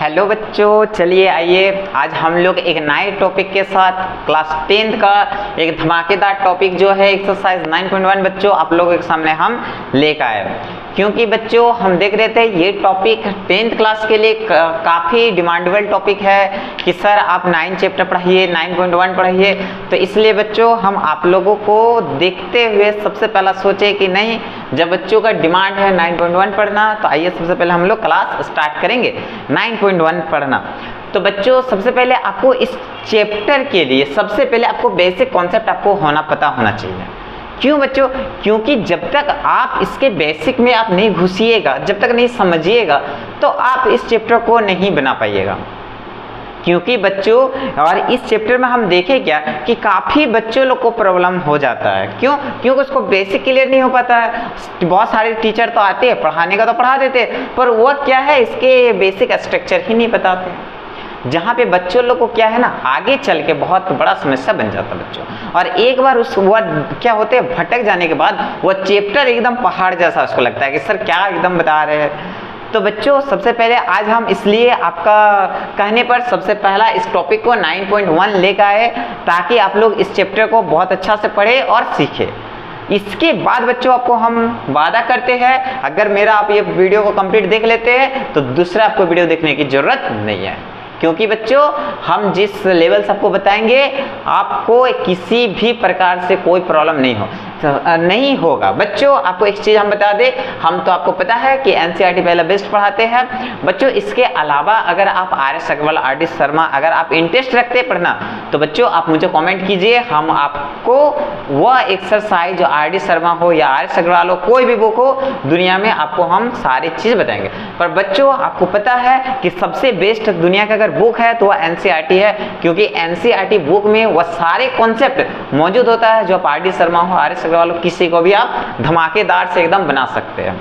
Hello बच्चों, चलिए आइए आज हम लोग एक नए टॉपिक के साथ क्लास 10th का एक धमाकेदार टॉपिक जो है एक्सरसाइज 9.1 बच्चों आप लोगों के सामने हम लेकर आए। क्योंकि बच्चों हम देख रहे थे ये टॉपिक 10th क्लास के लिए काफ़ी डिमांडेबल टॉपिक है कि सर आप 9 चैप्टर पढ़ाइए, 9.1 पढ़ाइए। तो इसलिए बच्चों हम आप लोगों को देखते हुए सबसे पहला सोचे कि नहीं, जब बच्चों का डिमांड है 9.1 पढ़ना तो आइए सबसे पहले हम लोग क्लास स्टार्ट करेंगे 9.1 पढ़ना। तो बच्चों सबसे पहले आपको इस चैप्टर के लिए सबसे पहले आपको बेसिक कॉन्सेप्ट आपको पता होना चाहिए। क्यों बच्चों? क्योंकि जब तक आप इसके बेसिक में आप नहीं घुसिएगा, जब तक नहीं समझिएगा तो आप इस चैप्टर को नहीं बना पाइएगा। क्योंकि बच्चों और इस चैप्टर में हम देखें क्या कि काफ़ी बच्चों लोग को प्रॉब्लम हो जाता है। क्यों? क्योंकि उसको बेसिक क्लियर नहीं हो पाता है। बहुत सारे टीचर तो आते हैं, पढ़ाने का तो पढ़ा देते हैं, पर वो क्या है इसके बेसिक स्ट्रक्चर ही नहीं बताते हैं, जहाँ पे बच्चों लोग को क्या है ना आगे चल के बहुत बड़ा समस्या बन जाता है बच्चों। और एक बार वो क्या होते हैं भटक जाने के बाद वो चैप्टर एकदम पहाड़ जैसा उसको लगता है कि सर क्या एकदम बता रहे हैं। तो बच्चों सबसे पहले आज हम इसलिए आपका कहने पर सबसे पहला इस टॉपिक को 9.1 लेकर आए ताकि आप लोग इस चैप्टर को बहुत अच्छा से पढ़े और सीखें। इसके बाद बच्चों आपको हम वादा करते हैं अगर मेरा आप ये वीडियो को कंप्लीट देख लेते हैं तो दूसरा आपको वीडियो देखने की जरूरत नहीं है। क्योंकि बच्चों हम जिस लेवल से आपको बताएंगे आपको किसी भी प्रकार से कोई प्रॉब्लम नहीं होगा। बच्चों आपको एक चीज़ हम बता दें, हम तो आपको पता है कि एनसीईआरटी पहला बेस्ट पढ़ाते हैं बच्चों। इसके अलावा अगर आप आर.एस. अग्रवाल, आर.डी. शर्मा अगर आप इंटरेस्ट रखते हैं पढ़ना तो बच्चों आप मुझे कमेंट कीजिए, हम आपको वह एक्सरसाइज जो आर.डी. शर्मा हो या आर.एस. अग्रवाल हो, कोई भी बुक हो दुनिया में आपको हम सारी चीज़ बताएंगे। पर बच्चों आपको पता है कि सबसे बेस्ट दुनिया का बुक है तो वह एनसीईआरटी है, क्योंकि एनसीईआरटी बुक में वह सारे कॉन्सेप्ट मौजूद होता है जो आप आर.डी. शर्मा हो, आर.एस. अग्रवाल हो, किसी को भी आप धमाकेदार से एकदम बना सकते हैं।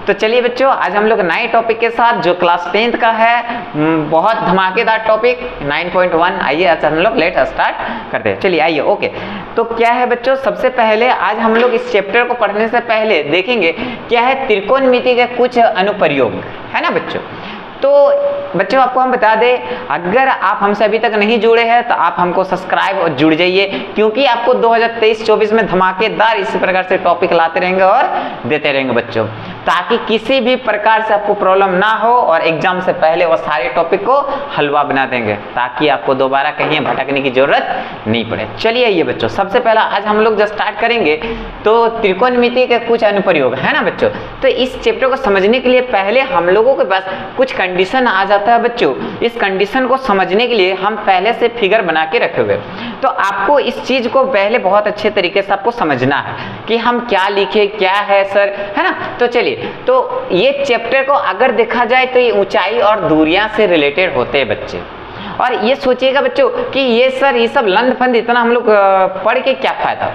तो चलिए बच्चों आज हम लोग नए टॉपिक के साथ जो क्लास 10th का है बहुत धमाकेदार टॉपिक 9.1 आइए आज हम लोग लेट स्टार्ट करते हैं। चलिए आइए ओके। तो क्या है बच्चों सबसे पहले आज हम लोग इस चैप्टर को पढ़ने से पहले देखेंगे क्या है त्रिकोणमिति के कुछ अनुप्रयोग है ना बच्चों। तो बच्चों आपको हम बता दें अगर आप हमसे अभी तक नहीं जुड़े हैं तो आप हमको सब्सक्राइब और जुड़ जाइए, क्योंकि आपको 2023-24 में धमाकेदार इसी प्रकार से टॉपिक लाते रहेंगे और देते रहेंगे बच्चों, ताकि किसी भी प्रकार से आपको प्रॉब्लम ना हो और एग्जाम से पहले वो सारे टॉपिक को हलवा बना देंगे ताकि आपको दोबारा कहीं भटकने की जरूरत नहीं पड़े। चलिए ये बच्चों सबसे पहला आज हम लोग जब स्टार्ट करेंगे तो त्रिकोणमिति के कुछ अनुप्रयोग है ना बच्चों। तो इस चैप्टर को समझने के लिए पहले हम लोगों के पास कुछ कंडीशन आ जाता है बच्चों। इस कंडीशन को समझने के लिए हम पहले से फिगर बना के रखे हुए, तो आपको इस चीज को पहले बहुत अच्छे तरीके से आपको समझना है कि हम क्या लिखे क्या है सर, है ना। तो चलिए तो ये चैप्टर को अगर देखा जाए तो ये ऊंचाई और दूरियां से रिलेटेड होते हैं बच्चे। और ये सोचिएगा बच्चों कि ये सर ये सब लंद फंद इतना हम लोग पढ़ के क्या फायदा।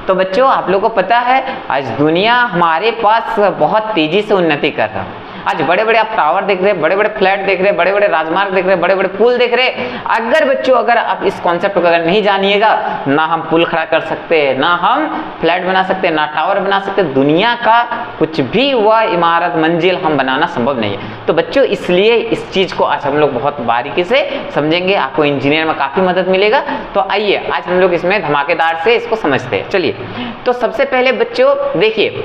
तो बच्चों आप लोगों को पता है आज दुनिया हमारे पास बहुत तेजी से उन्नति कर रहा है। आज बड़े बड़े आप टावर देख रहे हैं, बड़े बड़े फ्लैट देख रहे हैं, बड़े बड़े राजमार्ग देख रहे हैं, बड़े बड़े पुल देख रहे हैं। अगर बच्चों अगर आप इस कॉन्सेप्ट को अगर नहीं जानिएगा ना हम पुल खड़ा कर सकते हैं, ना हम फ्लैट बना सकते हैं, ना टावर बना सकते, दुनिया का कुछ भी वह इमारत मंजिल हम बनाना संभव नहीं है। तो बच्चों इसलिए इस चीज को आज हम लोग बहुत बारीकी से समझेंगे, आपको इंजीनियर में काफी मदद मिलेगा। तो आइए आज हम लोग इसमें धमाकेदार से इसको समझते हैं। चलिए तो सबसे पहले बच्चों देखिए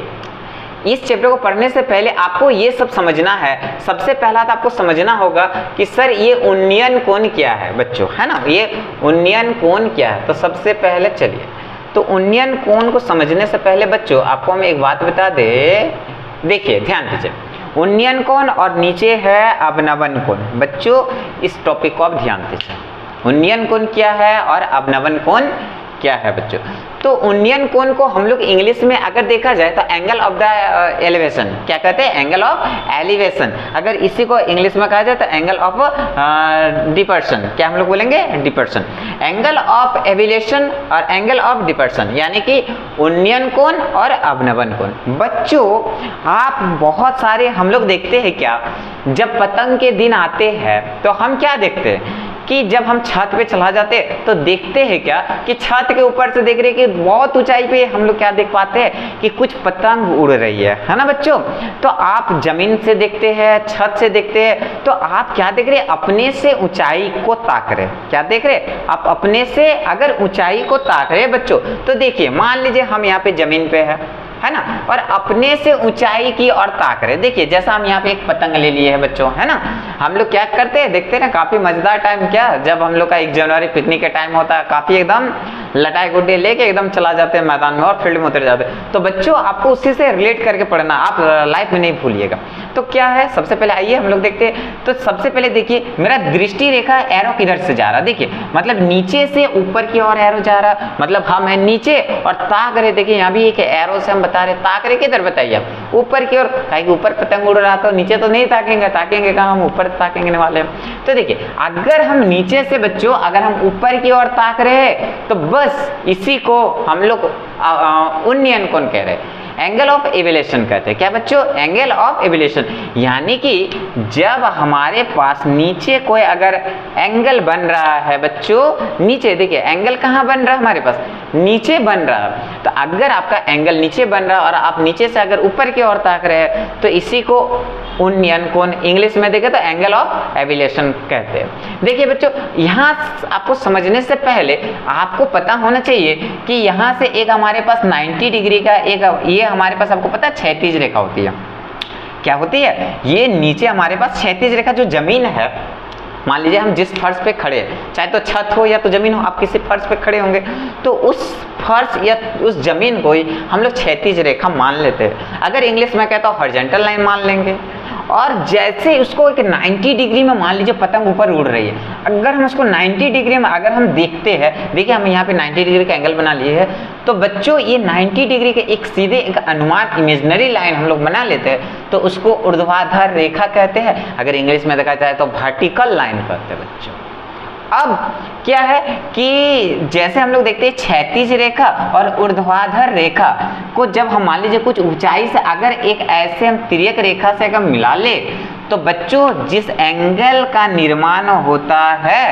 इस चैप्टर को पढ़ने से पहले आपको ये सब समझना है। सबसे पहला तो आपको समझना होगा कि सर ये उन्नयन कोण क्या है बच्चों, है ना, ये उन्नयन कोण क्या है। तो सबसे पहले चलिए तो उन्नयन कोण को समझने से पहले बच्चों आपको हम एक बात बता दे, देखिए ध्यान दीजिए उन्नयन कोण और नीचे है अवनवन कोण। बच्चों इस टॉपिक को आप ध्यान दीजिए, उन्नयन कोण क्या है और अवनवन कोण क्या है बच्चों। तो उन्नयन कोण को हम लोग इंग्लिश में अगर देखा जाए तो एंगल ऑफ द एलिवेशन क्या कहते हैं, एंगल ऑफ एलिवेशन। अगर इसी को इंग्लिश में कहा जाए तो एंगल ऑफ डिपर्शन, क्या हम लोग बोलेंगे डिपर्शन, एंगल ऑफ एविलेशन और एंगल ऑफ डिपर्शन, यानी कि उन्नयन कोण और अवनवन कोण। बच्चों आप बहुत सारे हम लोग देखते हैं क्या, जब पतंग के दिन आते हैं तो हम क्या देखते हैं कि जब हम छत पे चला जाते तो देखते हैं क्या कि छत के ऊपर से देख रहे कि बहुत ऊंचाई पे हम लोग क्या देख पाते हैं कि कुछ पतंग उड़ रही है ना बच्चों। तो आप जमीन से देखते हैं, छत से देखते हैं, तो आप क्या देख रहे हैं, अपने से ऊंचाई को ताक रहे। क्या देख रहे, आप अपने से अगर ऊंचाई को ताक रहे बच्चों, तो देखिए मान लीजिए हम यहाँ पे जमीन पे है ना, और अपने से ऊंचाई की ओर ताक रहे। देखिए जैसा हम यहाँ पे एक पतंग ले लिए है बच्चों, है ना, हम लोग क्या करते हैं, देखते हैं ना, काफी मजेदार टाइम क्या, जब हम लोग का 1 जनवरी पिकनिक के टाइम होता है, काफी एकदम लटाई गुड्डे लेके एकदम चला जाते हैं मैदान में और फील्ड में उतर जाते हैं। तो बच्चों आपको उसी से रिलेट करके पढ़ना, आप लाइफ में नहीं भूलिएगा। तो क्या है, सबसे पहले आइए हम लोग देखते हैं। तो सबसे पहले देखिए मेरा दृष्टि रेखा एरो किधर से जा रहा, देखिए मतलब नीचे से ऊपर की ओर एरो जा रहा, मतलब हम है नीचे और ताक रहे। देखिए यहाँ भी एक एरो से हम बता रहे, ताक रहे किधर बताइए आप, ऊपर की ओर, कहीं ऊपर पतंग उड़ रहा तो नीचे तो नहीं ताकेंगे, ताकेंगे कहाँ, हम ऊपर ताकेंगे वाले। तो देखिए अगर हम नीचे से बच्चों अगर हम ऊपर की ओर ताक रहे हैं तो बस इसी को हम लोग उन्नयन कोण कह रहे हैं, एंगल ऑफ एविलेशन कहते हैं। क्या बच्चों, एंगल ऑफ एविलेशन, यानी कि जब हमारे पास नीचे कोई अगर एंगल बन रहा है बच्चों, नीचे देखिए एंगल कहाँ बन रहा है हमारे पास, नीचे बन रहा है। तो अगर आपका एंगल नीचे बन रहा है और आप नीचे से अगर ऊपर की ओर ताक रहे हैं तो इसी को उन्नयन कोण इंग्लिश में देखें तो एंगल ऑफ एविलेशन कहते हैं। देखिए बच्चों यहाँ आपको समझने से पहले आपको पता होना चाहिए कि यहाँ से एक हमारे पास 90 डिग्री का एक ये हमारे पास आपको पता है क्षैतिज रेखा होती है। क्या होती है, ये नीचे हमारे पास क्षैतिज रेखा जो जमीन है, मान लीजिए हम जिस फर्श पे खड़े, चाहे तो छत हो या तो जमीन हो, आप किसी फर्श पे खड़े होंगे तो उस फर्श या उस जमीन को ही हम लोग क्षैतिज रेखा मान लेते हैं। अगर इंग्लिश में कहता हूँ हॉरिजॉन्टल लाइन मान लेंगे। और जैसे उसको एक 90 डिग्री में मान लीजिए पतंग ऊपर उड़ रही है, अगर हम उसको 90 डिग्री में अगर हम देखते हैं, देखिए हम यहाँ पे 90 डिग्री का एंगल बना लिए है, तो बच्चों ये 90 डिग्री के एक सीधे एक अनुमान इमेजिनरी लाइन हम लोग बना लेते हैं, तो उसको ऊर्ध्वाधर रेखा कहते हैं। अगर इंग्लिश में देखा जाए तो वर्टिकल लाइन कहते हैं बच्चों। अब क्या है कि जैसे हम लोग देखते हैं क्षैतिज रेखा और ऊर्ध्वाधर रेखा को जब हम मान लीजिए कुछ ऊंचाई से अगर एक ऐसे हम तिर्यक रेखा से अगर मिला ले, तो बच्चों जिस एंगल का निर्माण होता है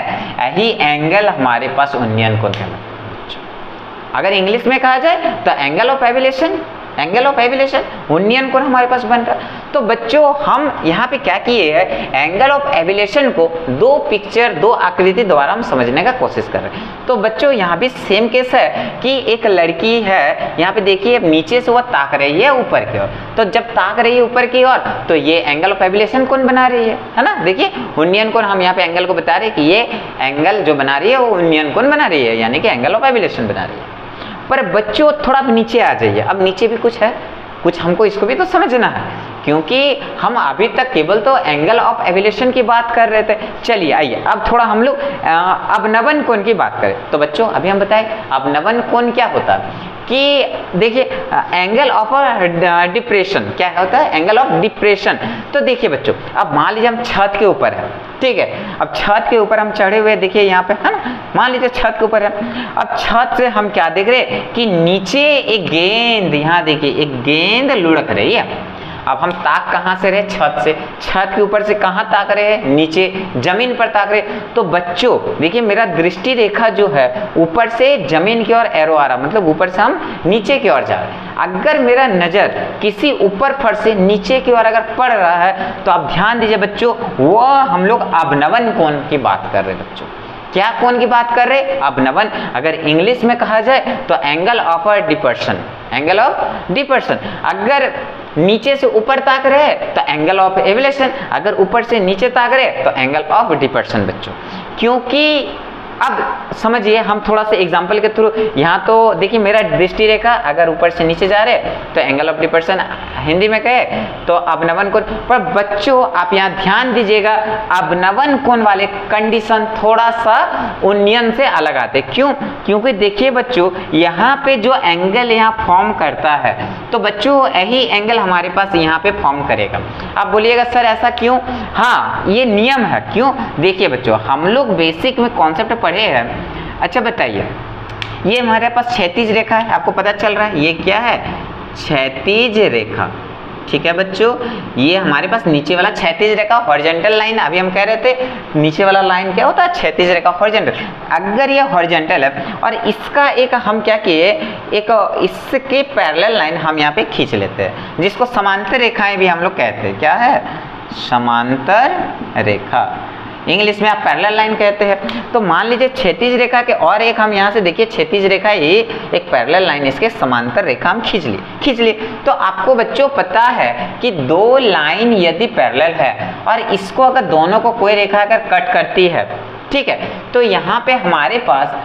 यही एंगल हमारे पास उन्नयन कोण कहलाता है। अगर इंग्लिश में कहा जाए तो एंगल ऑफ एविलेशन, एंगल ऑफ एविलेशन, उन्नयन कोण हमारे पास बन रहा है। तो बच्चों हम यहाँ पे क्या किए हैं, एंगल ऑफ एविलेशन को 2 पिक्चर 2 आकृति द्वारा हम समझने का कोशिश कर रहे हैं। तो बच्चों यहाँ भी सेम केस है कि एक लड़की है, यहाँ पे देखिए नीचे से वो ताक रही है ऊपर की ओर, तो जब ताक रही है ऊपर की ओर तो ये एंगल ऑफ एविलेशन कोण बना रही है ना। देखिए उन्नयन कोण हम यहाँ पे एंगल को बता रहे हैं कि ये एंगल जो बना रही है वो उन्नयन कोण बना रही है, यानी कि एंगल ऑफ एविलेशन बना रही है। पर बच्चों थोड़ा नीचे आ जाइए, अब नीचे भी कुछ है, कुछ हमको इसको भी तो समझना है, क्योंकि हम अभी तक केवल तो एंगल ऑफ एविलेशन की बात कर रहे थे। चलिए आइए अब थोड़ा हम लोग अवनवन कोण की बात करें। तो बच्चों अभी हम बताएं अवनवन कोण क्या होता है कि देखिए एंगल ऑफ डिप्रेशन क्या होता है, एंगल ऑफ डिप्रेशन। तो देखिए बच्चों अब मान लीजिए हम छत के ऊपर है, ठीक है, अब छत के ऊपर हम चढ़े हुए, देखिए यहाँ पे है ना, मान लीजिए छत के ऊपर है। अब छत से हम क्या देख रहे हैं कि नीचे एक गेंद, यहाँ देखिए एक गेंद लुढ़क रही है। अब हम ताक कहाँ से रहे, छत से, छत के ऊपर से कहाँ ताक रहे हैं, नीचे जमीन पर ताक रहे। तो बच्चों देखिए मेरा दृष्टि रेखा जो है ऊपर से जमीन की ओर एरो आ रहा, मतलब ऊपर से हम नीचे की ओर जा रहे हैं। अगर मेरा नजर किसी ऊपर फर्श से नीचे की ओर अगर पड़ रहा है तो आप ध्यान दीजिए बच्चों, वह हम लोग अवनवन कोण की बात कर रहे हैं बच्चों। क्या कोण की बात कर रहे हैं, अवनवन। अगर इंग्लिश में कहा जाए तो एंगल ऑफ डिपर्शन, एंगल ऑफ डिपर्शन। अगर नीचे से ऊपर ताक रहे तो एंगल ऑफ एविलेशन, अगर ऊपर से नीचे ताक रहे तो एंगल ऑफ डिपर्शन बच्चों। क्योंकि अब समझिए हम थोड़ा सा एग्जांपल के थ्रू, यहाँ तो देखिए मेरा दृष्टि रेखा अगर ऊपर से नीचे जा रहे तो एंगल ऑफ डिपर्शन, हिंदी में कहे तो अवनवन कोण। पर बच्चों आप यहाँ ध्यान दीजिएगा, अवनवन कोण वाले कंडीशन थोड़ा सा उन्नयन से अलग आते। क्यों, क्योंकि देखिए बच्चों यहाँ पे जो एंगल यहाँ फॉर्म करता है तो बच्चों यही एंगल हमारे पास यहाँ पे फॉर्म करेगा। आप बोलिएगा सर ऐसा क्यों, हाँ ये नियम है। क्यों, देखिए बच्चों हम लोग बेसिक में कॉन्सेप्ट पढ़े हैं। अच्छा बताइए, ये हमारे पास क्षैतिज रेखा है, आपको पता चल रहा है ये क्या है, क्षैतिज रेखा, ठीक है बच्चों, ये हमारे पास नीचे वाला क्षैतिज रेखा हॉरिजॉन्टल लाइन, अभी हम कह रहे थे नीचे वाला लाइन क्या होता है, क्षैतिज रेखा हॉरिजॉन्टल। अगर ये हॉरिजॉन्टल है और इसका एक हम क्या किए, एक इसके पैरेलल लाइन हम यहाँ पे खींच लेते हैं, जिसको समांतर रेखाएं भी हम लोग कहते हैं। क्या है, समांतर रेखा, इंग्लिश में आप पैरेलल लाइन कहते हैं। तो मान लीजिए क्षैतिज रेखा के और एक हम यहाँ से देखिए क्षैतिज रेखा, ये एक पैरेलल लाइन, इसके समांतर रेखा हम खींच लिए। तो आपको बच्चों पता है कि दो लाइन यदि पैरेलल है और इसको अगर दोनों को कोई रेखा अगर कट करती है, ठीक है, तो यहाँ पे हमारे पास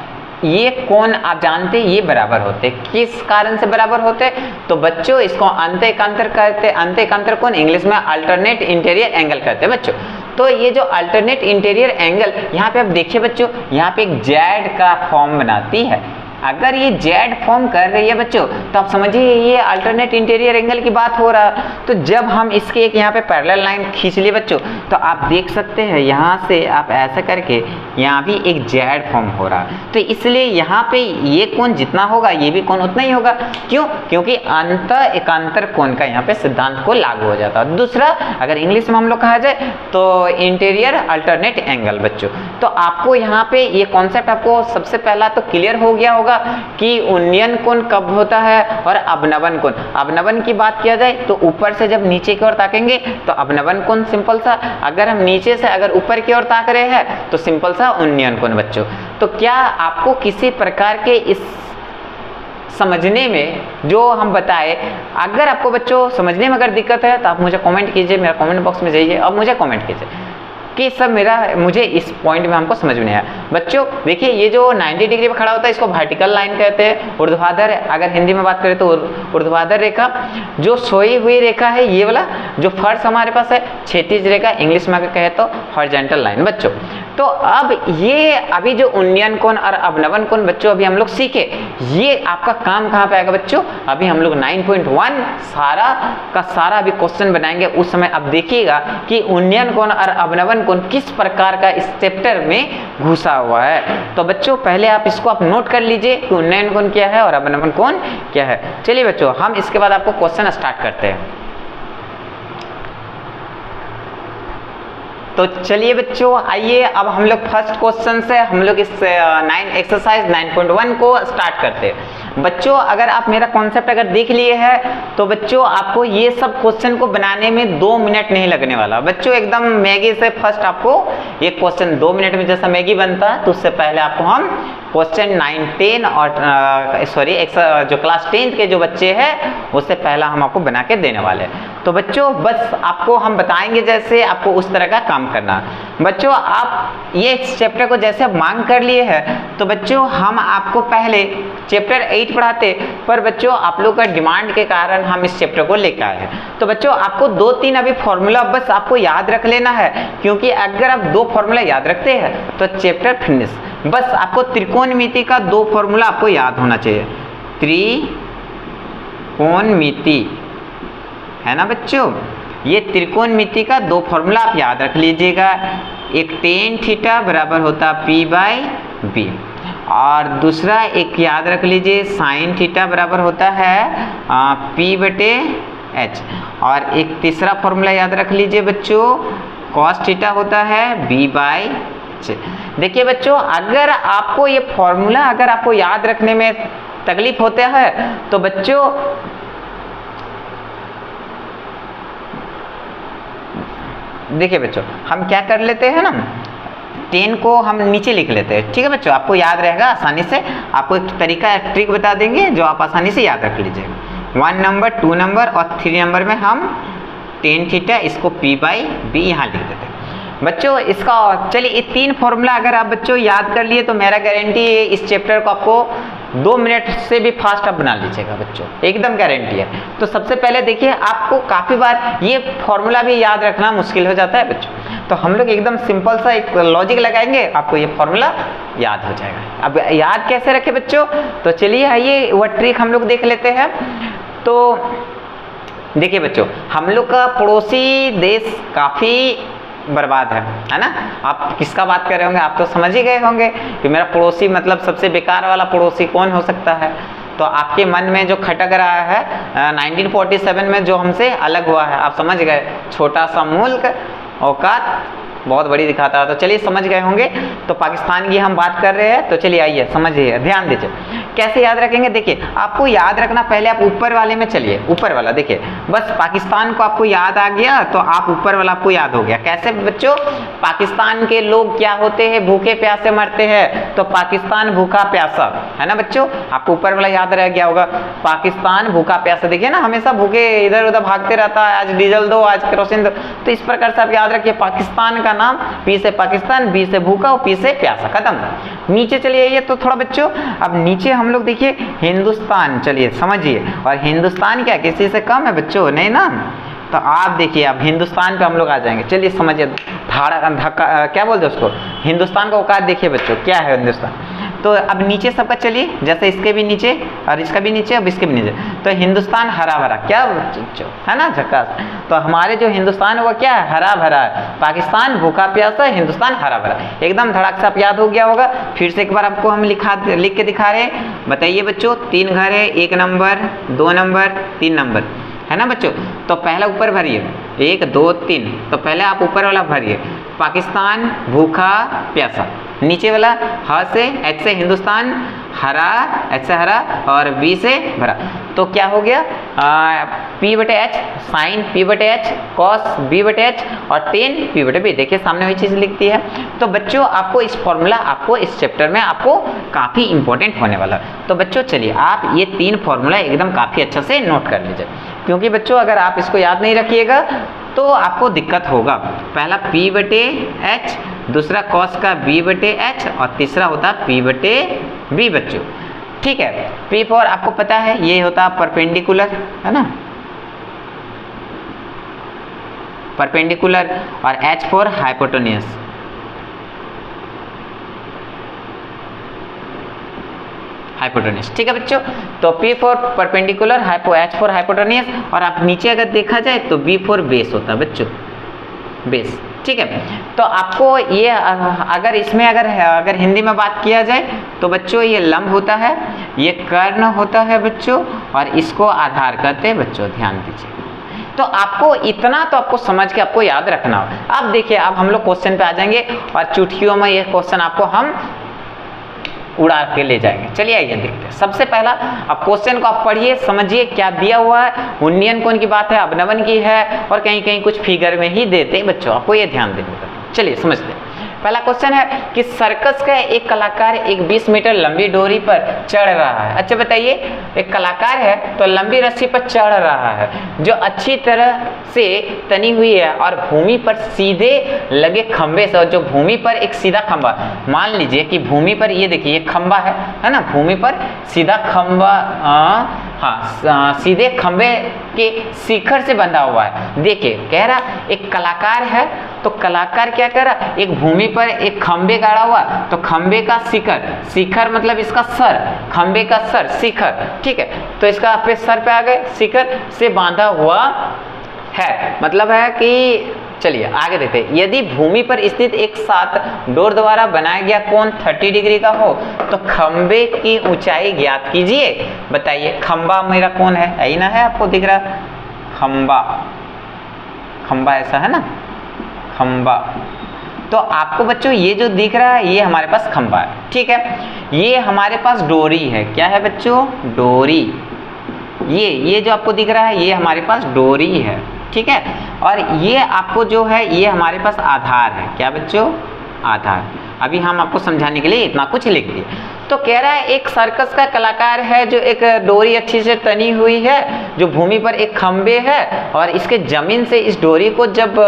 ये कोण आप जानते हैं ये बराबर होते, किस कारण से बराबर होते, तो बच्चों इसको अंत एकांतर कहते हैं। अंत एकांतर कोण इंग्लिश में अल्टरनेट इंटीरियर एंगल कहते हैं बच्चों। तो ये जो अल्टरनेट इंटीरियर एंगल यहाँ पे आप देखिए बच्चों, यहाँ पे एक जेड का फॉर्म बनाती है। अगर ये जेड फॉर्म कर रही है बच्चों, तो आप समझिए ये अल्टरनेट इंटीरियर एंगल की बात हो रहा है। तो जब हम इसके एक यहाँ पे पैरेलल लाइन खींच लिए बच्चों, तो आप देख सकते हैं यहाँ से आप ऐसा करके यहाँ भी एक जेड फॉर्म हो रहा है। तो इसलिए यहाँ पे ये कोण जितना होगा ये भी कोण उतना ही होगा। क्यों, क्योंकि अंत एकांतर कोण का यहाँ पे सिद्धांत को लागू हो जाता है। दूसरा, अगर इंग्लिश में हम लोग कहा जाए तो इंटीरियर अल्टरनेट एंगल बच्चों। तो आपको यहाँ पे ये कॉन्सेप्ट आपको सबसे पहला तो क्लियर हो गया होगा कि उन्नयन कोण कब होता है और अवनवन कोण। अवनवन की बात किया जाए तो ऊपर से जब नीचे की ओर ताकेंगे तो अवनवन कोण सिंपल सा, अगर हम नीचे से अगर ऊपर की ओर ताक रहे हैं तो सिंपल सा उन्नयन कोण बच्चों। तो क्या आपको किसी प्रकार के इस समझने में जो हम बताए, अगर आपको बच्चों समझने में अगर दिक्कत है तो आप मुझे कमेंट कीजिए, मेरा कमेंट बॉक्स में जाइए और मुझे कमेंट कीजिए कि सब मुझे इस पॉइंट में हमको समझ में नहीं आया। बच्चों देखिए ये जो 90 डिग्री पे खड़ा होता है इसको वर्टिकल लाइन कहते हैं। ऊर्ध्वाधर, अगर हिंदी में बात करें तो ऊर्ध्वाधर रेखा, जो सोई हुई रेखा है ये वाला जो फर्श हमारे पास है क्षैतिज रेखा, इंग्लिश में अगर कहे तो हॉरिजॉन्टल लाइन बच्चों। तो अब ये अभी जो उन्नयन कोण और अवनवन कोण बच्चों अभी हम लोग सीखे, ये आपका काम कहाँ पे आएगा बच्चों, अभी हम लोग 9.1 सारा का सारा अभी क्वेश्चन बनाएंगे। उस समय अब देखिएगा कि उन्नयन कोण और अवनवन कोण किस प्रकार का इस चैप्टर में घुसा हुआ है। तो बच्चों पहले आप इसको आप नोट कर लीजिए कि उन्नयन कोण क्या है और अवनवन कोण क्या है। चलिए बच्चों हम इसके बाद आपको क्वेश्चन स्टार्ट करते हैं। तो चलिए बच्चों आइए अब हम लोग फर्स्ट क्वेश्चन से हम लोग इस एक्सरसाइज 9.1 को स्टार्ट करते हैं। बच्चों अगर आप मेरा कॉन्सेप्ट अगर देख लिए है तो बच्चों आपको ये सब क्वेश्चन को बनाने में 2 मिनट नहीं लगने वाला बच्चों। एकदम मैगी से फर्स्ट आपको ये क्वेश्चन 2 मिनट में जैसा मैगी बनता है, तो उससे पहले आपको हम क्वेश्चन 9, 10 और सॉरी जो क्लास 10 के जो बच्चे हैं उससे पहला हम आपको बना के देने वाले हैं। तो बच्चों बस आपको हम बताएंगे जैसे आपको उस तरह का काम करना। बच्चों आप ये चैप्टर को जैसे आप मांग कर लिए हैं तो बच्चों हम आपको पहले चैप्टर 8 पढ़ाते, पर बच्चों आप लोग का डिमांड के कारण हम इस चैप्टर को लेकर आए हैं। तो बच्चों आपको 2-3 अभी फॉर्मूला बस आपको याद रख लेना है, क्योंकि अगर आप 2 फॉर्मूला याद रखते हैं तो चैप्टर फिनिश। बस आपको त्रिकोणमिति का 2 फॉर्मूला आपको याद होना चाहिए। त्रिकोणमिति है ना बच्चों, ये त्रिकोणमिति का 2 फॉर्मूला आप याद रख लीजिएगा। एक टेन थीटा बराबर होता P/B और दूसरा एक याद रख लीजिए साइन थीटा बराबर होता है P/H और एक तीसरा फॉर्मूला याद रख लीजिए बच्चों cos थीटा होता है B/H। देखिए बच्चों अगर आपको ये फॉर्मूला अगर आपको याद रखने में तकलीफ होता है तो बच्चों देखिए बच्चों हम क्या कर लेते हैं ना, 10 को हम नीचे लिख लेते हैं। ठीक है बच्चों, आपको याद रहेगा आसानी से। आपको एक तरीका एक ट्रिक बता देंगे जो आप आसानी से याद रख लीजिएगा। 1 नंबर 2 नंबर और 3 नंबर में हम टेन थीटा इसको P/B यहाँ लिख देते हैं बच्चों। इसका चलिए ये 3 फॉर्मूला अगर आप बच्चों याद कर लिए तो मेरा गारंटी है इस चैप्टर को आपको 2 मिनट से भी फास्ट आप बना लीजिएगा बच्चों, एकदम गारंटी है। तो सबसे पहले देखिए आपको काफ़ी बार ये फॉर्मूला भी याद रखना मुश्किल हो जाता है बच्चों, तो हम लोग एकदम सिंपल सा एक लॉजिक लगाएंगे, आपको ये फॉर्मूला याद हो जाएगा। अब याद कैसे रखें बच्चों, तो चलिए आइए वह ट्रिक हम लोग देख लेते हैं। तो देखिए बच्चों हम लोग का पड़ोसी देश काफ़ी बर्बाद है ना। आप किसका बात कर रहे होंगे, आप तो समझ ही गए होंगे कि मेरा पड़ोसी मतलब सबसे बेकार वाला पड़ोसी कौन हो सकता है। तो आपके मन में जो खटक रहा है 1947 में जो हमसे अलग हुआ है, आप समझ गए, छोटा सा मुल्क औकात बहुत बड़ी दिखाता है। तो चलिए समझ गए होंगे। तो पाकिस्तान की हम बात कर रहे हैं, तो चलिए आइए समझिए, ध्यान दीजिए कैसे याद रखेंगे। देखिए आपको याद रखना, पहले आप ऊपर वाले में चलिए, ऊपर वाला देखिए, बस पाकिस्तान को आपको याद आ गया तो आप ऊपर वाला आपको याद हो गया। कैसे बच्चों, पाकिस्तान के लोग क्या होते हैं, भूखे प्यासे मरते हैं, तो पाकिस्तान भूखा प्यासा, है ना बच्चों, आपको ऊपर वाला याद रह गया होगा, पाकिस्तान भूखा प्यासा। देखिए ना, हमेशा भूखे इधर उधर भागते रहता है, आज डीजल दो, आज केरोसिन दो, तो इस प्रकार से आप याद रखिए पाकिस्तान का नाम, पी से पाकिस्तान, बी से भूखा और पी से प्यासा, खत्म। नीचे चलिए, ये तो थोड़ा बच्चों, अब नीचे हम लोग देखिए हिंदुस्तान, चलिए समझिए, और हिंदुस्तान क्या किसी से कम है बच्चों, नहीं ना। तो आप देखिए अब हिंदुस्तान पे हम लोग आ जाएंगे, चलिए समझिए, धक्का क्या बोलते हैं उसको, हिंदुस्तान का औकात देखिए बच्चों क्या है हिंदुस्तान। तो अब नीचे सबका चलिए, जैसे इसके भी नीचे और इसका भी नीचे, अब इसके भी नीचे, तो हिंदुस्तान हरा भरा, क्या है ना, झक्कास। तो हमारे जो हिंदुस्तान है वो क्या है, हरा भरा है। पाकिस्तान भूखा प्यासा, हिंदुस्तान हरा भरा, एकदम धड़ाक से आप याद हो गया होगा। फिर से एक बार आपको हम लिख के दिखा रहे हैं, बताइए बच्चों, 3 घर है, 1 नंबर, 2 नंबर, 3 नंबर, है ना बच्चों। तो पहला ऊपर भरिए, 1 2 3, तो पहले आप ऊपर वाला भरिए, पाकिस्तान भूखा प्यासा, नीचे वाला ह से, एच से हिंदुस्तान, हरा, एच से हरा, और बी से भरा। तो क्या हो गया, पी बटे एच, साइन पी बटे एच, कॉस बी बटे एच, और टेन पी बटे बी। देखिए सामने वही चीज़ लिखती है। तो बच्चों आपको इस फॉर्मूला, आपको इस चैप्टर में आपको काफ़ी इंपॉर्टेंट होने वाला है। तो बच्चों चलिए आप ये 3 फॉर्मूला एकदम काफ़ी अच्छा से नोट कर लीजिए, क्योंकि बच्चों अगर आप इसको याद नहीं रखिएगा तो आपको दिक्कत होगा। पहला P बटे एच, दूसरा कॉस का B बटे एच, और तीसरा होता P बटे B बच्चों, ठीक है। P फॉर आपको पता है ये होता परपेंडिकुलर, है ना, परपेंडिकुलर, और H फॉर हाइपोटेन्यूस, हाइपोटेन्यूस, ठीक है बच्चों। तो P for perpendicular, H for hypotenuse, और आप नीचे अगर देखा जाए तो B फॉर बेस होता है बच्चों, बेस, ठीक है। तो आपको ये अगर इसमें अगर हिंदी में बात किया जाए तो बच्चों ये लंब होता है, ये कर्ण होता है बच्चों, और इसको आधार कहते हैं बच्चों, ध्यान दीजिए। तो आपको इतना तो आपको समझ के आपको याद रखना होगा। अब देखिए अब हम लोग क्वेश्चन पे आ जाएंगे, और चुटकियों में ये क्वेश्चन आपको हम उड़ा के ले जाएंगे। चलिए आइए देखते हैं। सबसे पहला अब क्वेश्चन को आप पढ़िए, समझिए क्या दिया हुआ है, उन्नयन कोण की बात है, अवनवन की है, और कहीं कहीं कुछ फिगर में ही देते हैं बच्चों, आपको ये ध्यान देना होगा। चलिए समझते हैं। पहला क्वेश्चन है कि सर्कस का एक कलाकार एक 20 मीटर लंबी डोरी पर चढ़ रहा है। अच्छा बताइए, एक कलाकार है तो लंबी रस्सी पर चढ़ रहा है जो अच्छी तरह से तनी हुई है और भूमि पर सीधे लगे खंबे से, और जो भूमि पर एक सीधा खंबा, मान लीजिए कि भूमि पर ये देखिए ये खंबा है ना, भूमि पर सीधा खंबा, सीधे खंबे के शिखर से बंधा हुआ है। देखिए कह रहा एक कलाकार है, तो कलाकार क्या कर रहा, एक भूमि पर एक खंबे गाड़ा हुआ, तो खंबे का शिखर, शिखर मतलब इसका सर, खंबे का सर शिखर, ठीक है। तो इसका पे सर पे आ गए, शिखर से बांधा हुआ है, मतलब है कि चलिए आगे देखते हैं। यदि भूमि पर स्थित एक साथ डोर द्वारा बनाया गया कोण 30 डिग्री का हो तो खंबे की ऊंचाई ज्ञात कीजिए। बताइए, खंबा मेरा कौन है, यही ना है, आपको दिख रहा खंबा, खंबा ऐसा है ना, खंबा। तो आपको बच्चों ये जो दिख रहा है ये हमारे पास खंबा है, ठीक है। ये हमारे पास डोरी है, क्या है बच्चों, डोरी। ये जो आपको दिख रहा है ये हमारे पास डोरी है, ठीक है। और ये आपको जो है ये हमारे पास आधार है, क्या बच्चों, आधार। अभी हम आपको समझाने के लिए इतना कुछ लिख दिए। तो कह रहा है एक सर्कस का कलाकार है जो एक डोरी अच्छी से तनी हुई है, जो भूमि पर एक खंबे है, और इसके जमीन से इस डोरी को जब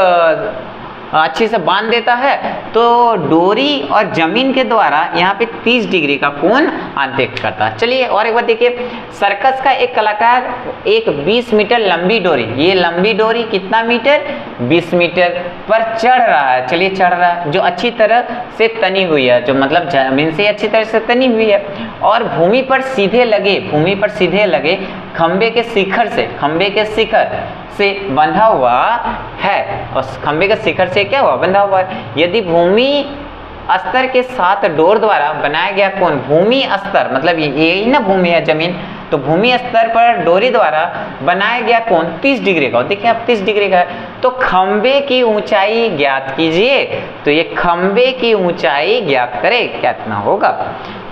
अच्छे से बांध देता है तो डोरी और जमीन के द्वारा यहाँ पे 30 डिग्री का कोण अंतरिक्ष करता है। चलिए और एक बार देखिए, सर्कस का एक कलाकार एक 20 मीटर लंबी डोरी, ये लंबी डोरी कितना मीटर, 20 मीटर पर चढ़ रहा है। चलिए चढ़ रहा है, जो अच्छी तरह से तनी हुई है, जो मतलब जमीन से अच्छी तरह से तनी हुई है, और भूमि पर सीधे लगे, भूमि पर सीधे लगे खंबे के शिखर से, खंबे के शिखर से बंधा हुआ है, और खंबे के शिखर से क्या हुआ, बंधा हुआ है। यदि भूमि अस्तर के साथ डोर द्वारा बनाया गया कोण, भूमि अस्तर मतलब यही ना भूमि है जमीन, तो भूमि स्तर पर डोरी द्वारा बनाया गया कोण 30 डिग्री का, देखिए आप 30 डिग्री का है। तो खंबे की ऊंचाई ज्ञात कीजिए, तो ये खंबे की ऊंचाई ज्ञात करें कितना होगा।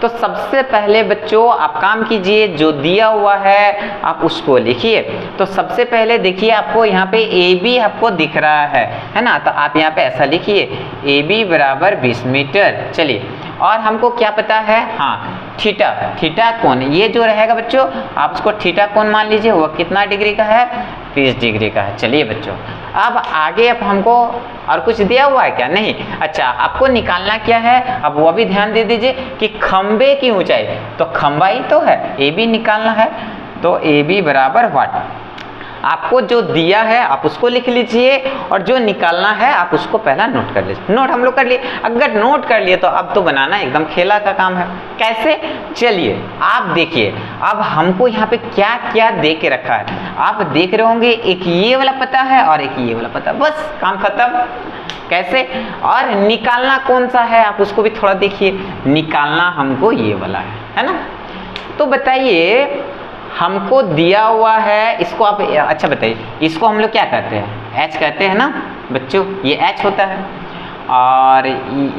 तो सबसे पहले बच्चों आप काम कीजिए, जो दिया हुआ है आप उसको लिखिए। तो सबसे पहले देखिए आपको यहाँ पे AB आपको दिख रहा है ना, तो आप यहाँ पे ऐसा लिखिए AB बराबर 20 मीटर। चलिए, और हमको क्या पता है, हाँ थीटा कोण, ये जो रहेगा बच्चों आप उसको थीटा कोण मान लीजिए, वो कितना डिग्री का है, 30 डिग्री का है। चलिए बच्चों, अब आगे अब हमको और कुछ दिया हुआ है क्या, नहीं। अच्छा, आपको निकालना क्या है, अब वो भी ध्यान दे दीजिए कि खंबे की ऊंचाई, तो खंबा ही तो है, AB निकालना है। तो AB बराबर वाट, आपको जो दिया है आप उसको लिख लीजिए, और जो निकालना है आप उसको पहला नोट कर लीजिए। नोट हम लोग कर लिए, अगर नोट कर लिए तो अब तो बनाना एकदम खेला का काम है। कैसे, चलिए आप देखिए, अब हमको यहाँ पे क्या क्या दे के रखा है, आप देख रहे होंगे, एक ये वाला पता है और एक ये वाला पता है, बस काम खत्म। कैसे, और निकालना कौन सा है आप उसको भी थोड़ा देखिए, निकालना हमको ये वाला है ना। तो बताइए, हमको दिया हुआ है, इसको आप अच्छा बताइए, इसको हम लोग क्या कहते हैं, H कहते हैं ना बच्चों, ये H होता है, और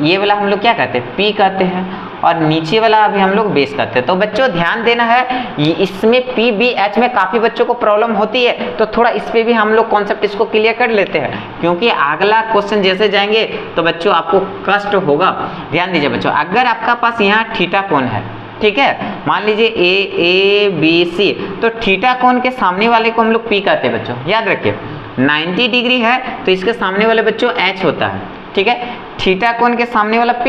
ये वाला हम लोग क्या कहते हैं, P कहते हैं, और नीचे वाला अभी हम लोग बेस कहते हैं। तो बच्चों ध्यान देना है, इसमें P B H में काफ़ी बच्चों को प्रॉब्लम होती है, तो थोड़ा इस पर भी हम लोग कॉन्सेप्ट इसको क्लियर कर लेते हैं, क्योंकि अगला क्वेश्चन जैसे जाएंगे तो बच्चों आपको कष्ट होगा। ध्यान दीजिए बच्चों, अगर आपका पास यहाँ थीटा कोण है, ठीक है, मान लीजिए ABC, तो थीटा कोण के सामने वाले को हम लोग P कहते हैं बच्चों, याद रखिए 90 डिग्री है तो इसके सामने वाले बच्चों H होता है, ठीक है। थीटा कोण के सामने वाला P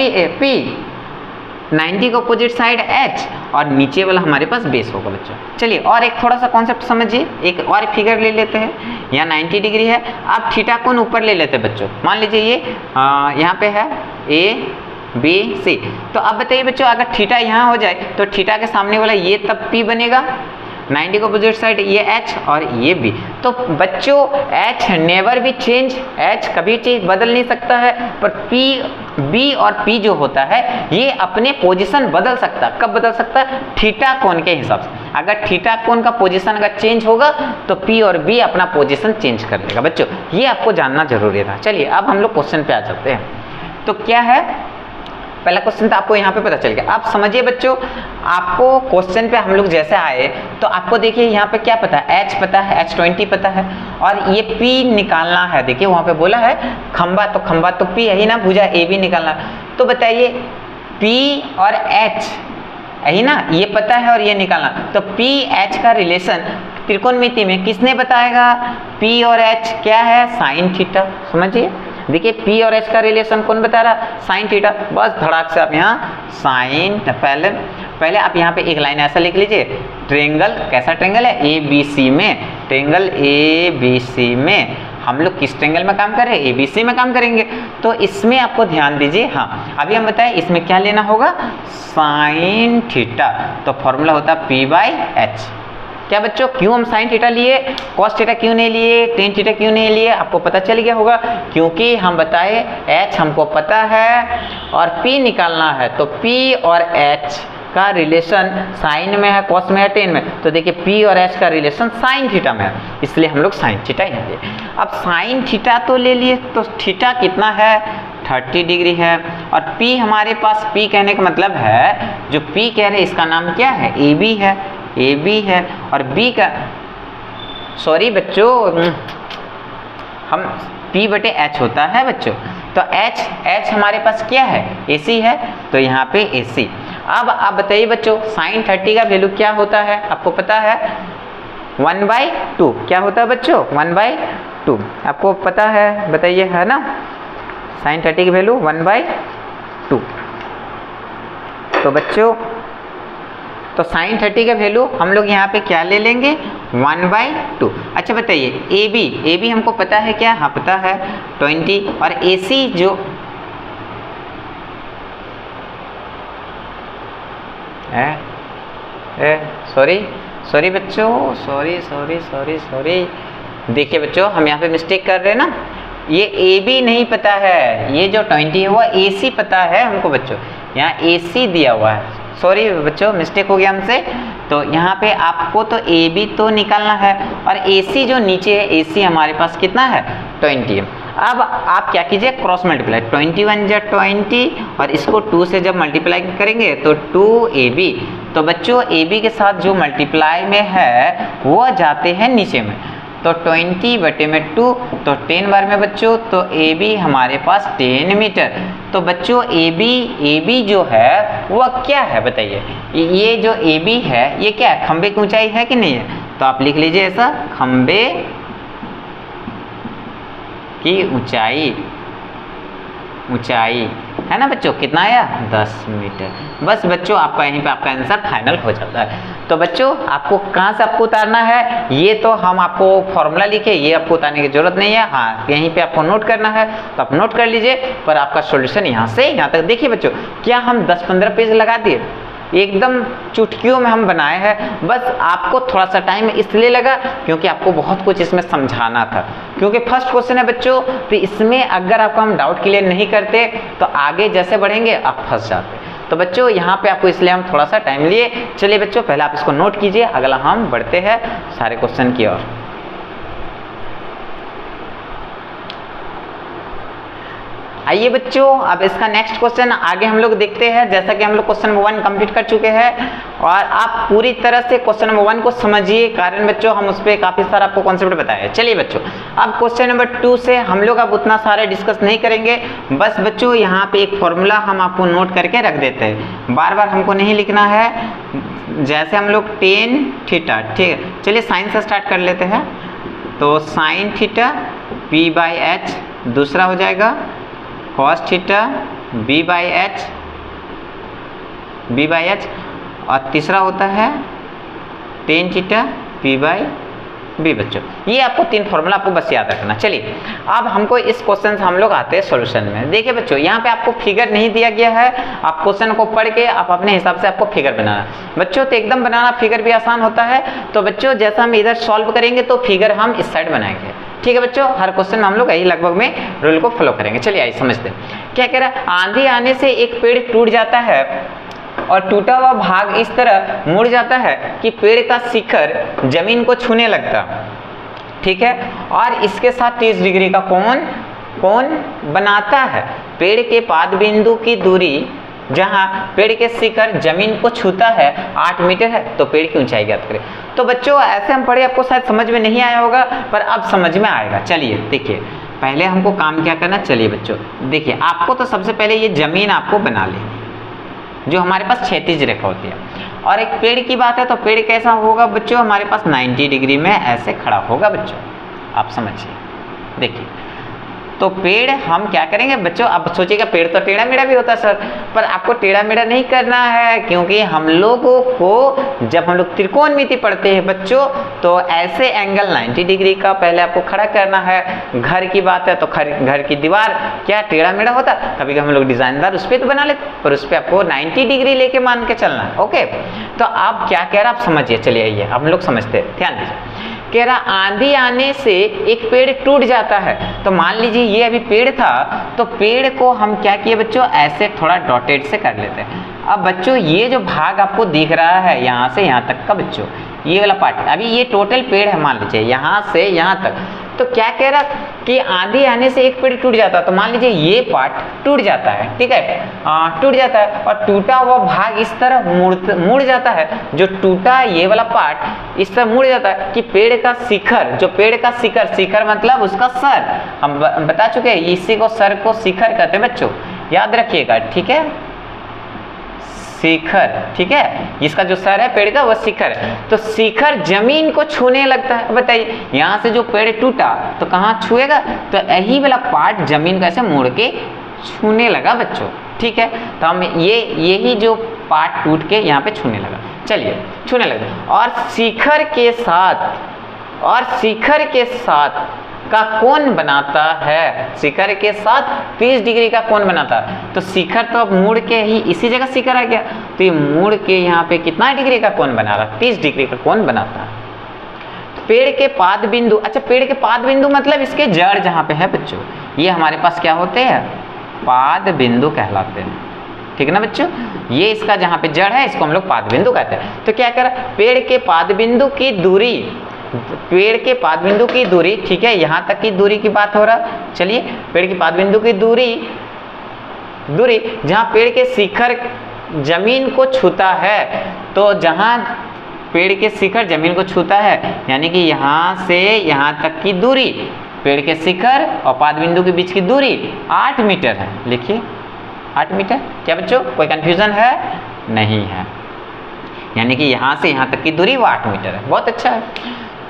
90 का अपोजिट साइड H, और नीचे वाला हमारे पास बेस होगा बच्चों। चलिए, और एक थोड़ा सा कॉन्सेप्ट समझिए, एक और फिगर ले लेते हैं, यहाँ 90 डिग्री है, अब थीटा कोण ऊपर ले लेते हैं बच्चों, मान लीजिए ये यहाँ पे है ABC। तो अब बताइए बच्चों, अगर थीटा यहाँ हो जाए तो थीटा के सामने वाला ये तब P बनेगा, 90 का अपोजिट साइड ये H और ये B। तो बच्चों H नेवर भी चेंज, H कभी चेंज बदल नहीं सकता है, पर B और P जो होता है ये अपने पोजीशन बदल सकता है। कब बदल सकता है, थीटा कोण के हिसाब से। अगर थीटा कोण का पोजीशन अगर चेंज होगा तो P और B अपना पोजीशन चेंज कर लेगा बच्चों, ये आपको जानना जरूरी था। चलिए, अब हम लोग क्वेश्चन पे आ जाते हैं। तो क्या है, पहला क्वेश्चन तो आपको यहाँ पे पता चल गया। आप समझिए बच्चों, आपको क्वेश्चन पे हम लोग जैसे आए तो आपको देखिए यहाँ पे क्या पता है, H पता है, H20 पता है, और ये P निकालना है। देखिए वहाँ पे बोला है खंबा, तो खंबा तो P है ही ना, भुजा AB निकालना। तो बताइए P और H यही ना, ये पता है और ये निकालना, तो P H का रिलेशन त्रिकोणमिति में किसने बताएगा, P और H क्या है, साइन थीटा। समझिए, देखिए P और H का रिलेशन कौन बता रहा, साइन थीटा। बस धड़ाक से आप यहाँ साइन, पहले आप यहाँ पे एक लाइन ऐसा लिख लीजिए, ट्रेंगल, कैसा ट्रेंगल है, ABC में, ट्रेंगल ABC में हम लोग किस ट्रेंगल में काम कर रहे हैं, ABC में काम करेंगे। तो इसमें आपको ध्यान दीजिए, हाँ अभी हम बताएं इसमें क्या लेना होगा, साइन थीटा। तो फॉर्मूला होता है P/H। क्या बच्चों, क्यों हम साइन थीटा लिए, कॉस थीटा क्यों नहीं लिए, टेन थीटा क्यों नहीं लिए, आपको पता चल गया होगा। क्योंकि हम बताए H हमको पता है और P निकालना है, तो P और H का रिलेशन साइन में है, कॉस में है, टेन में। तो देखिए P और H का रिलेशन साइन थीटा में है, इसलिए हम लोग साइन थीटा यहाँ लिए। अब साइन थीटा तो ले लिए, तो थीटा कितना है, 30 डिग्री है, और P हमारे पास, P कहने का मतलब है जो P कह रहे हैं इसका नाम क्या है, AB है, AB है, और B का, सॉरी बच्चों, हम P/H होता है बच्चों। तो H हमारे पास क्या है, AC है, तो यहाँ पे AC। अब आप बताइए बच्चों, साइन 30 का वैल्यू क्या होता है, आपको पता है 1/2। क्या होता है बच्चों, 1/2, आपको पता है, बताइए, है ना, साइन 30 की वैल्यू 1/2। तो बच्चों, तो साइन 30 का वैल्यू हम लोग यहाँ पे क्या ले लेंगे, 1/2। अच्छा बताइए AB हमको पता है क्या, हाँ पता है 20, और AC जो सॉरी बच्चों, सॉरी, देखिए बच्चों हम यहाँ पे मिस्टेक कर रहे हैं ना, ये AB नहीं पता है, ये जो 20 है वो AC पता है हमको बच्चों, यहाँ AC दिया हुआ है। सॉरी बच्चों, मिस्टेक हो गया हमसे, तो यहाँ पे आपको तो ए बी तो निकालना है और ए सी जो नीचे है, ए सी हमारे पास कितना है 20। अब आप क्या कीजिए क्रॉस मल्टीप्लाई, 21 जा 20 और इसको 2 से जब मल्टीप्लाई करेंगे तो 2ab। तो बच्चों ए बी के साथ जो मल्टीप्लाई में है वो जाते हैं नीचे में, तो 20/2 तो 10 बार में बच्चों, तो ए बी हमारे पास 10 मीटर। तो बच्चों ए बी जो है वह क्या है बताइए, ये जो ए बी है ये क्या है, खंबे की ऊंचाई है कि नहीं है, तो आप लिख लीजिए ऐसा, खंबे की ऊंचाई है ना बच्चों, कितना आया 10 मीटर। बस बच्चों आपका यहीं पे आपका आंसर फाइनल हो जाता है। तो बच्चों आपको कहाँ से आपको उतारना है, ये तो हम आपको फॉर्मूला लिखे, ये आपको उतारने की जरूरत नहीं है, हाँ यहीं पे आपको नोट करना है तो आप नोट कर लीजिए। पर आपका सॉल्यूशन यहाँ से यहाँ तक देखिए बच्चों, क्या हम 10-15 पेज लगा दिए, एकदम चुटकियों में हम बनाए हैं। बस आपको थोड़ा सा टाइम इसलिए लगा क्योंकि आपको बहुत कुछ इसमें समझाना था, क्योंकि फर्स्ट क्वेश्चन है बच्चों, तो इसमें अगर आपको हम डाउट क्लियर नहीं करते तो आगे जैसे बढ़ेंगे आप फंस जाते। तो बच्चों यहाँ पे आपको इसलिए हम थोड़ा सा टाइम लिए। चलिए बच्चों पहले आप इसको नोट कीजिए, अगला हम बढ़ते हैं सारे क्वेश्चन की ओर। आइए बच्चों अब इसका नेक्स्ट क्वेश्चन आगे हम लोग देखते हैं। जैसा कि हम लोग क्वेश्चन नंबर 1 कंप्लीट कर चुके हैं और आप पूरी तरह से क्वेश्चन नंबर 1 को समझिए, कारण बच्चों हम उस पर काफी सारा आपको कॉन्सेप्ट बताए। चलिए बच्चों अब क्वेश्चन नंबर 2 से हम लोग अब उतना सारे डिस्कस नहीं करेंगे, बस बच्चों यहाँ पे एक फॉर्मूला हम आपको नोट करके रख देते हैं, बार बार हमको नहीं लिखना है। जैसे हम लोग tan थीटा, ठीक है चलिए साइन से स्टार्ट कर लेते हैं, तो साइन थीटा p/h, दूसरा हो जाएगा cos थीटा b/h, और तीसरा होता है tan थीटा p/b। बच्चों ये आपको 3 फॉर्मूला आपको बस याद रखना। चलिए अब हमको इस क्वेश्चन से हम लोग आते हैं सॉल्यूशन में। देखिए बच्चों यहाँ पे आपको फिगर नहीं दिया गया है, आप क्वेश्चन को पढ़ के आप अपने हिसाब से आपको फिगर बनाना बच्चों, तो एकदम बनाना फिगर भी आसान होता है। तो बच्चों जैसा हम इधर सॉल्व करेंगे तो फिगर हम इस साइड बनाएंगे, ठीक है बच्चों, हर क्वेश्चन में हम लोग यही लगभग में रूल को फॉलो करेंगे। चलिए आइए समझते हैं क्या कह रहा है। आंधी आने से एक पेड़ टूट जाता है और टूटा हुआ भाग इस तरह मुड़ जाता है कि पेड़ का शिखर जमीन को छूने लगता, ठीक है, और इसके साथ 30 डिग्री का कोण बनाता है। पेड़ के पाद बिंदु की दूरी जहां पेड़ के शिखर जमीन को छूता है 8 मीटर है, तो पेड़ की ऊंचाई ज्ञात करें। तो बच्चों ऐसे हम पढ़े, आपको शायद समझ में नहीं आया होगा पर अब समझ में आएगा। चलिए देखिए पहले हमको काम क्या करना, चलिए बच्चों देखिए आपको तो सबसे पहले ये जमीन आपको बना लेनी जो हमारे पास क्षैतिज रेखा होती है, और एक पेड़ की बात है तो पेड़ कैसा होगा बच्चों, हमारे पास 90 डिग्री में ऐसे खड़ा होगा बच्चों, आप समझिए। देखिए तो पेड़ हम क्या करेंगे बच्चों, अब सोचिएगा पेड़ तो टेढ़ा मेढ़ा भी होता है सर, पर आपको टेढ़ा मेढ़ा नहीं करना है, क्योंकि हम लोगों को जब हम लोग त्रिकोणमिति पढ़ते हैं बच्चों तो ऐसे एंगल 90 डिग्री का पहले आपको खड़ा करना है। घर की बात है तो घर की दीवार क्या टेढ़ा मेढ़ा होता, कभी हम लोग डिजाइनदार उस पर तो बना लेते, पर उस पर आपको 90 डिग्री लेके मान के चलना है। ओके तो आप क्या कह रहा आप समझिए, चलिए आइए हम लोग समझते हैं, ध्यान दीजिए। कह रहा आंधी आने से एक पेड़ टूट जाता है, तो मान लीजिए ये अभी पेड़ था, तो पेड़ को हम क्या किए बच्चों ऐसे थोड़ा डॉटेड से कर लेते हैं। अब बच्चों ये जो भाग आपको दिख रहा है यहाँ से यहाँ तक का बच्चों, ये वाला पार्ट, अभी ये टोटल पेड़ है मान लीजिए यहाँ से यहाँ तक, तो क्या कह रहा कि आंधी आने से एक पेड़ टूट जाता है, तो मान लीजिए ये पार्ट टूट जाता है, ठीक है टूट जाता है, और टूटा हुआ भाग इस तरह मुड़ जाता है, जो टूटा ये वाला पार्ट इस तरह मुड़ जाता है कि पेड़ का शिखर, जो पेड़ का शिखर मतलब उसका सर, हम बता चुके हैं इसी को सर को शिखर कहते हैं बच्चों, याद रखिएगा, ठीक है शिखर, ठीक है, इसका जो सर है पेड़ का वो शिखर है। तो शिखर जमीन को छूने लगता है। बताइए यहाँ से जो पेड़ टूटा तो कहाँ छुएगा, तो यही वाला पार्ट जमीन को ऐसे मुड़ के छूने लगा बच्चों, ठीक है, तो हम यही जो पार्ट टूट के यहाँ पे छूने लगा, चलिए छूने लगा, और शिखर के साथ का कोण बनाता है, शिखर के साथ 30 डिग्री का कोण बनाता है। तो शिखर तो अब मुड़ के ही इसी जगह शिखर आ गया, तो ये मुड़ के यहाँ पे कितना डिग्री का कोण बना रहा है, 30 डिग्री का कोण बनाता है। पेड़ के पाद बिंदु, अच्छा पेड़ के पाद बिंदु मतलब इसके जड़ जहाँ पे है बच्चों, ये हमारे पास क्या होते हैं पाद बिंदु कहलाते हैं, ठीक है ना बच्चों। ये इसका जहाँ पे जड़ है इसको हम लोग पाद बिंदु कहते हैं। तो क्या कर पेड़ के पाद बिंदु की दूरी, पेड़ के पाद बिंदु की दूरी, ठीक है, यहाँ तक की दूरी की बात हो रहा। चलिए पेड़ की पाद बिंदु की दूरी जहाँ पेड़ के शिखर जमीन को छूता है, तो जहाँ पेड़ के शिखर जमीन को छूता है यानी कि यहाँ से यहाँ तक की दूरी, पेड़ के शिखर और पाद बिंदु के बीच की दूरी 8 मीटर है। लिखिए 8 मीटर। क्या बच्चों कोई कंफ्यूजन है? नहीं है। यानी कि यहाँ से यहाँ तक की दूरी वो 8 मीटर है। बहुत अच्छा है।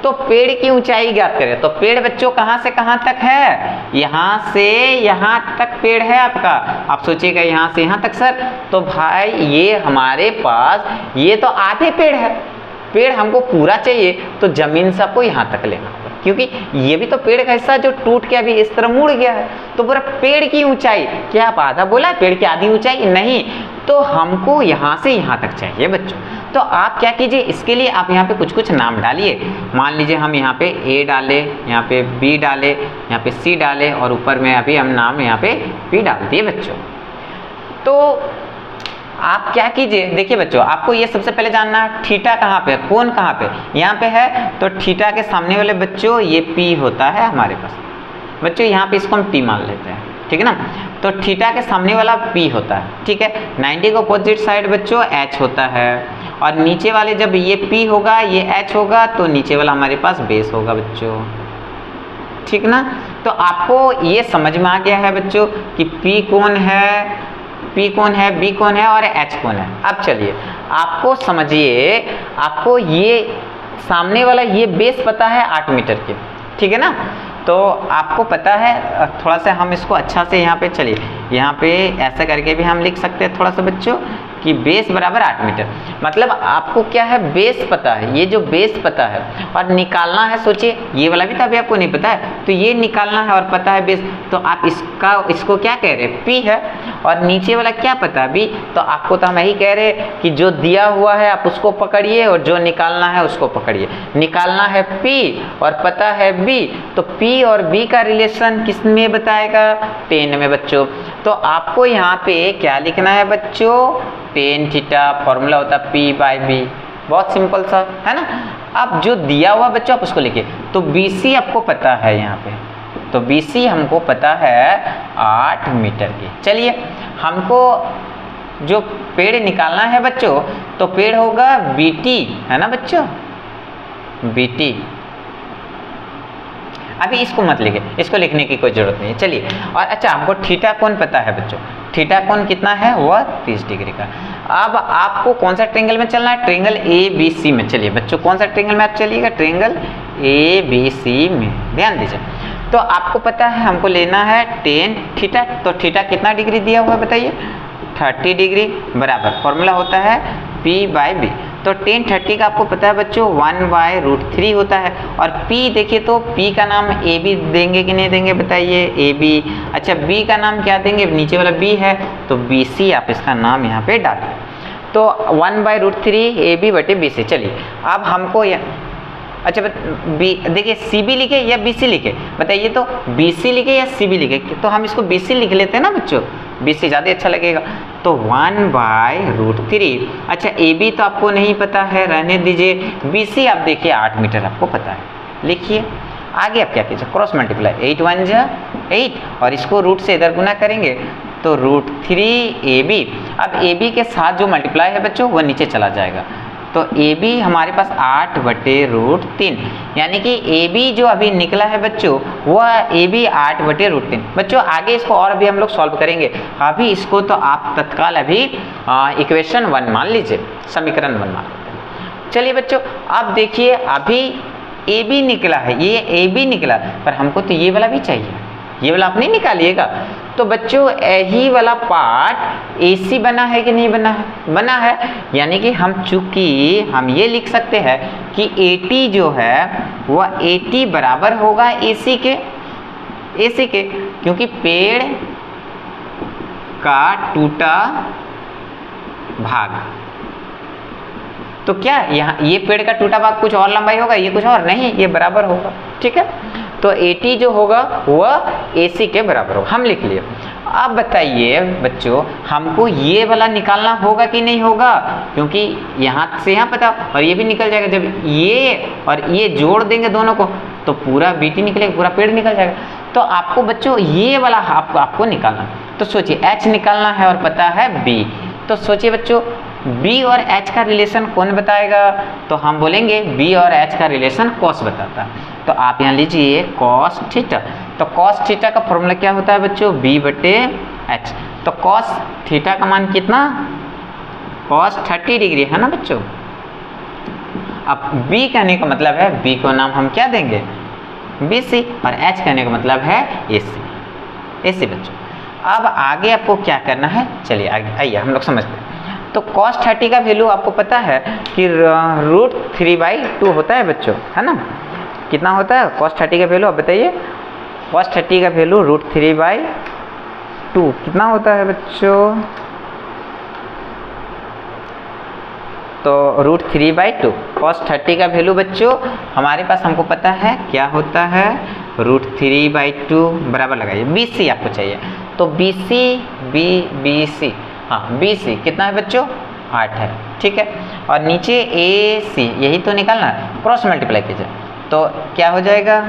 तो पेड़ की ऊंचाई ज्ञात करें। तो पेड़ बच्चों कहाँ से कहाँ तक है? यहाँ से यहाँ तक पेड़ है आपका। आप सोचिएगा यहाँ से यहाँ तक सर, तो भाई ये हमारे पास ये तो आधे पेड़ है। पेड़ हमको पूरा चाहिए तो जमीन से आपको यहाँ तक लेना होगा, क्योंकि ये भी तो पेड़ का हिस्सा जो टूट के अभी इस तरह मुड़ गया है। तो पूरा पेड़ की ऊंचाई, क्या आप आधा बोला? पेड़ की आधी ऊंचाई नहीं, तो हमको यहाँ से यहाँ तक चाहिए बच्चों। तो आप क्या कीजिए, इसके लिए आप यहाँ पे कुछ कुछ नाम डालिए। मान लीजिए हम यहाँ पे A डाले, यहाँ पे B डाले, यहाँ पे C डाले और ऊपर में अभी हम नाम यहाँ पे P डाल दिए बच्चों। तो आप क्या कीजिए, देखिए बच्चों आपको ये सबसे पहले जानना है थीटा कहाँ पे, कोण कहाँ पे, यहाँ पे है। तो थीटा के सामने वाले बच्चों ये P होता है हमारे पास बच्चों। यहाँ पे इसको हम T मान लेते हैं, ठीक है ना। तो थीटा के सामने वाला P होता है, ठीक है। 90 के अपोजिट साइड बच्चों H होता है, और नीचे वाले जब ये P होगा ये H होगा तो नीचे वाला हमारे पास बेस होगा बच्चों, ठीक ना। तो आपको ये समझ में आ गया है बच्चों कि P कौन है, P कौन है, B कौन है और H कौन है। अब चलिए आपको समझिए, आपको ये सामने वाला ये बेस पता है 8 मीटर के, ठीक है ना। तो आपको पता है, थोड़ा सा हम इसको अच्छा से यहाँ पे चलिए, यहाँ पे ऐसा करके भी हम लिख सकते हैं थोड़ा सा बच्चों कि बेस बराबर 8 मीटर। मतलब आपको क्या है, बेस पता है, ये जो बेस पता है और निकालना है। सोचिए ये वाला भी तो अभी आपको नहीं पता है, तो ये निकालना है और पता है बेस, तो आप इसको क्या कह रहे हैं, P है। और नीचे वाला क्या पता है, B। तो आपको तो हम यही कह रहे हैं कि जो दिया हुआ है आप उसको पकड़िए और जो निकालना है उसको पकड़िए। निकालना है P और पता है B, तो P और B का रिलेशन किस में बताएगा, tan में बच्चों। तो आपको यहाँ पे क्या लिखना है बच्चों, tan थीटा, फॉर्मूला होता है P/B। बहुत सिंपल सा है ना। अब जो दिया हुआ बच्चों आप उसको लिखिए। तो BC आपको पता है यहाँ पे, तो BC हमको पता है 8 मीटर की। चलिए हमको जो पेड़ निकालना है बच्चों, तो पेड़ होगा BT, है ना बच्चों, BT। अभी इसको मत लिखे, इसको लिखने की कोई जरूरत नहीं है। चलिए, और अच्छा हमको थीटा कोण पता है बच्चों, थीटा कोण कितना है, वह 30 डिग्री का। अब आपको कौन सा ट्रायंगल में चलना है, ट्रायंगल ABC में। चलिए बच्चों कौन सा ट्रायंगल में आप चलिएगा, ट्रायंगल ABC में, ध्यान दीजिए। तो आपको पता है हमको लेना है tan थीटा। तो थीटा कितना डिग्री दिया हुआ है बताइए, 30 डिग्री, बराबर फॉर्मूला होता है P/B। तो tan 30 का आपको पता है बच्चों 1/√3 होता है। और P देखिए, तो P का नाम AB देंगे कि नहीं देंगे बताइए, AB। अच्छा B का नाम क्या देंगे, नीचे वाला B है तो BC आप इसका नाम यहाँ पे डालें। तो 1/√3 AB/BC। चलिए अब हमको अच्छा देखिए CB लिखे या BC लिखे बताइए, तो BC लिखे या CB लिखे, तो हम इसको BC लिख लेते हैं ना बच्चों, BC ज़्यादा अच्छा लगेगा। तो 1/√3। अच्छा AB तो आपको नहीं पता है, रहने दीजिए। BC आप देखिए 8 मीटर आपको पता है, लिखिए। आगे आप क्या कीजिए, क्रॉस मल्टीप्लाई, 8 1 जा 8, और इसको रूट से इधर गुना करेंगे तो √3AB। अब AB के साथ जो मल्टीप्लाई है बच्चों वह नीचे चला जाएगा, तो AB हमारे पास 8/√3, यानी कि AB जो अभी निकला है बच्चों वह AB 8/√3। बच्चों आगे इसको और अभी हम लोग सॉल्व करेंगे, अभी इसको तो आप तत्काल अभी इक्वेशन 1 मान लीजिए, समीकरण 1 मान लीजिए। चलिए बच्चों अब देखिए, अभी AB निकला है, ये AB निकला, पर हमको तो ये वाला भी चाहिए, ये वाला आप नहीं निकालिएगा। तो बच्चों यही वाला पार्ट AC बना है कि नहीं बना है, बना है। यानी कि हम चूंकि हम ये लिख सकते हैं कि AT जो है वह AT बराबर होगा AC के, क्योंकि पेड़ का टूटा भाग, तो क्या यहाँ ये पेड़ का टूटा भाग कुछ और लंबाई होगा, ये कुछ और नहीं, ये बराबर होगा, ठीक है। तो AT जो होगा वह AC के बराबर होगा, हम लिख लिए। अब बताइए बच्चों, हमको ये वाला निकालना होगा कि नहीं होगा, क्योंकि यहाँ से यहाँ पता और ये भी निकल जाएगा। जब ये और ये जोड़ देंगे दोनों को तो पूरा बीटी निकलेगा, पूरा पेड़ निकल जाएगा। तो आपको बच्चों ये वाला आपको निकालना, तो सोचिए H निकालना है और पता है B। तो सोचिए बच्चों B और H का रिलेशन कौन बताएगा, तो हम बोलेंगे B और H का रिलेशन कॉस बताता है। तो आप यहाँ लीजिए कॉस थीटा। तो कॉस थीटा का फॉर्मूला क्या होता है बच्चों, B/H। तो कॉस थीटा का मान कितना, कॉस 30 डिग्री है ना बच्चों। अब B कहने का मतलब है, B को नाम हम क्या देंगे, BC, और H कहने का मतलब है AC बच्चों। अब आगे आपको क्या करना है, चलिए आगे आइए हम लोग समझते हैं। तो cos 30 का वैल्यू आपको पता है कि √3/2 होता है बच्चों, है ना। कितना होता है cos 30 का वैल्यू, आप बताइए। cos 30 का वैल्यू √3/2 कितना होता है बच्चों, तो √3/2 cos 30 का वैल्यू बच्चों हमारे पास हमको पता है क्या होता है, √3/2 बराबर लगाइए BC आपको चाहिए। तो BC हाँ BC कितना है बच्चों, 8 है, ठीक है। और नीचे AC यही तो निकालना है, क्रॉस मल्टीप्लाई कीजिए तो क्या हो जाएगा,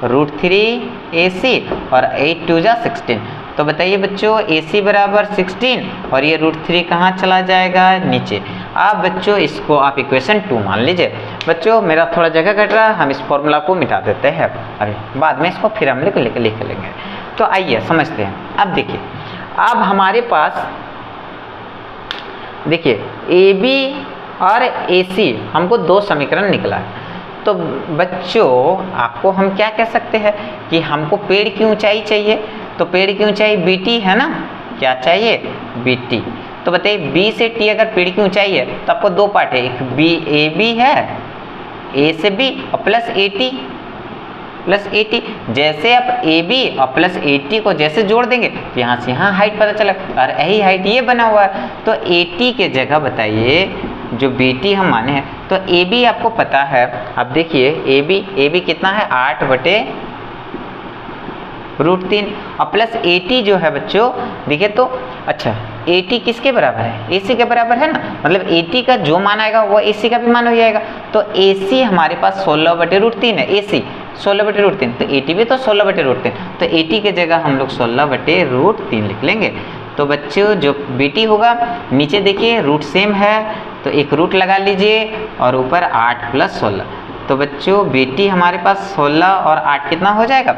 √3AC और 8 2 जा 16। तो बताइए बच्चों AC बराबर 16 और ये √3 कहाँ चला जाएगा, नीचे। अब बच्चों इसको आप इक्वेशन 2 मान लीजिए। बच्चों मेरा थोड़ा जगह घट रहा है, हम इस फॉर्मूला को मिटा देते हैं, अरे बाद में इसको फिर हम लिख लेंगे। तो आइए समझते हैं। अब देखिए, अब हमारे पास देखिए AB और AC हमको दो समीकरण निकला है। तो बच्चों आपको हम क्या कह सकते हैं कि हमको पेड़ की ऊंचाई चाहिए, तो पेड़ की ऊंचाई BT है ना, क्या चाहिए BT। तो बताइए B से T अगर पेड़ की ऊंचाई है तो आपको दो पार्ट है, एक AB है, A से B और प्लस AT। जैसे आप AB और प्लस AT को जैसे जोड़ देंगे तो यहाँ से यहाँ हाइट पता चला, और यही हाइट ये बना हुआ है। तो AT के जगह बताइए जो BT हम माने हैं, तो AB आपको पता है। अब देखिए AB कितना है, 8/√3 और प्लस AT जो है बच्चों देखिए तो अच्छा AT किसके बराबर है, AC के बराबर है ना, मतलब AT का जो मान आएगा वो AC का भी मान हो जाएगा। तो AC हमारे पास 16/√3 है, AC 16/√3, तो AT भी तो 16/√3। तो AT के जगह हम लोग 16/√3 लिख लेंगे। तो बच्चों जो BT होगा, नीचे देखिए रूट सेम है तो एक रूट लगा लीजिए और ऊपर 8 + 16। तो बच्चों BT हमारे पास 16 और 8 कितना हो जाएगा,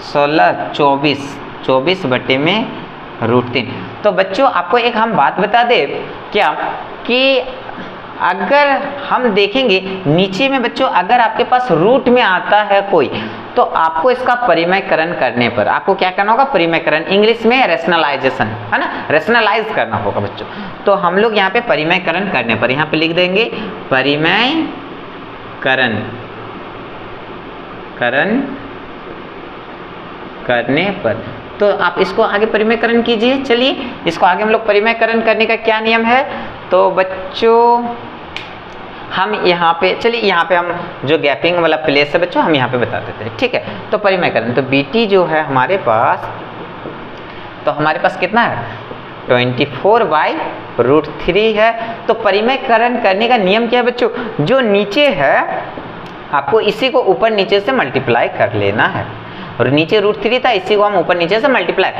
16 24/√3। तो बच्चों आपको एक हम बात बता दें क्या, कि अगर हम देखेंगे नीचे में बच्चों, अगर आपके पास रूट में आता है कोई, तो आपको इसका परिमयकरण करने पर आपको क्या करना होगा, परिमयकरण, इंग्लिश में रैशनलाइजेशन, है ना, रैशनलाइज करना होगा बच्चों। तो हम लोग यहाँ पे परिमयकरण करने पर यहाँ पे लिख देंगे परिमयकरण करने पर। तो आप इसको आगे परिमयकरण कीजिए। चलिए इसको आगे हम लोग परिमयकरण करने का क्या नियम है, तो बच्चों हम यहाँ पे चलिए, यहाँ पे हम जो गैपिंग वाला प्लेस है बच्चों हम यहाँ पे बता देते हैं, ठीक है। तो परिमयकरण, तो BT जो है हमारे पास, तो हमारे पास कितना है 24/√3 है। तो परिमयकरण करने का नियम क्या है बच्चों, जो नीचे है आपको इसी को ऊपर नीचे से मल्टीप्लाई कर लेना है, और नीचे √3 था, इसी को हम ऊपर नीचे से मल्टीप्लाई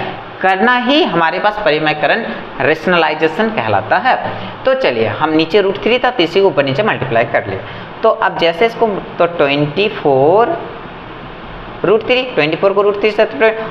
करना ही हमारे पास परिमयकरण रैशनलाइजेशन कहलाता है। तो चलिए हम नीचे √3 था तो इसी को ऊपर नीचे मल्टीप्लाई कर लिए। तो अब जैसे इसको तो 24 को √3 से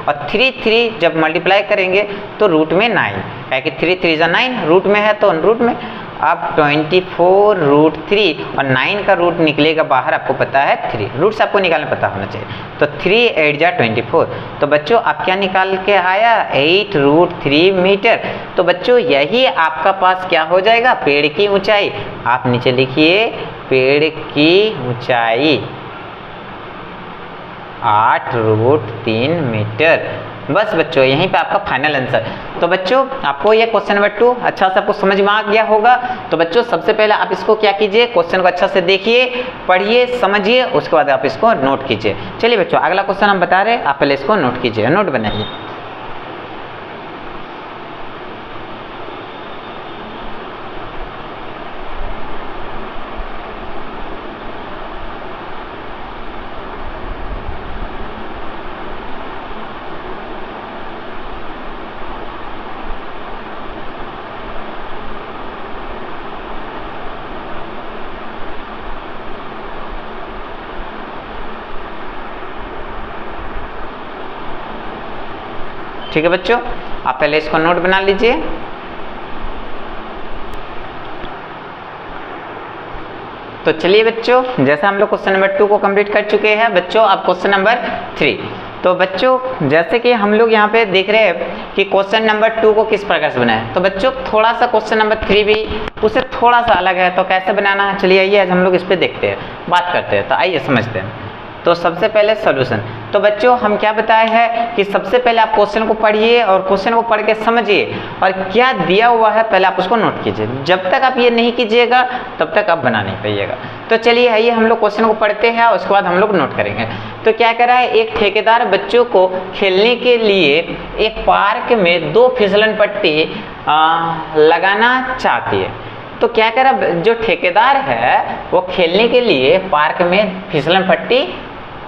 और 3 जब मल्टीप्लाई करेंगे तो रूट में 9, क्या कि 3 3 9 रूट में है तो रूट में। अब 24√3 और 9 का रूट निकलेगा बाहर, आपको पता है 3, रूट से आपको निकालना पता होना चाहिए। तो 3 8 जा 24। तो बच्चों आप क्या निकाल के आया, 8√3 मीटर। तो बच्चों यही आपका पास क्या हो जाएगा, पेड़ की ऊंचाई। आप नीचे लिखिए पेड़ की ऊंचाई 8√3 मीटर। बस बच्चों यहीं पे आपका फाइनल आंसर। तो बच्चों आपको ये क्वेश्चन नंबर 2 अच्छा से आपको समझ में आ गया होगा। तो बच्चों सबसे पहले आप इसको क्या कीजिए, क्वेश्चन को अच्छा से देखिए, पढ़िए, समझिए, उसके बाद आप इसको नोट कीजिए। चलिए बच्चों अगला क्वेश्चन हम बता रहे हैं, आप पहले इसको नोट कीजिए, नोट बनाइए। ठीक है बच्चों, आप पहले इसको नोट बना लीजिए। तो चलिए बच्चों, जैसे हम लोग क्वेश्चन नंबर 2 को कंप्लीट कर चुके हैं बच्चों, अब क्वेश्चन नंबर 3। तो बच्चों जैसे कि हम लोग यहाँ पे देख रहे हैं कि क्वेश्चन नंबर 2 को किस प्रकार से बनाए, तो बच्चों थोड़ा सा क्वेश्चन नंबर 3 भी उससे थोड़ा सा अलग है। तो कैसे बनाना है, चलिए आइए आज हम लोग इस पे देखते हैं, बात करते हैं। तो आइए समझते हैं। तो सबसे पहले सॉल्यूशन। तो बच्चों हम क्या बताए हैं कि सबसे पहले आप क्वेश्चन को पढ़िए और क्वेश्चन को पढ़ के समझिए और क्या दिया हुआ है पहले आप उसको नोट कीजिए। जब तक आप ये नहीं कीजिएगा तब तक आप बना नहीं पाइएगा। तो चलिए आइए हम लोग क्वेश्चन को पढ़ते हैं और उसके बाद हम लोग नोट करेंगे। तो क्या कह रहा है, एक ठेकेदार बच्चों को खेलने के लिए एक पार्क में 2 फिसलन पट्टी लगाना चाहती है। तो क्या कह रहा है, जो ठेकेदार है वो खेलने के लिए पार्क में फिसलन पट्टी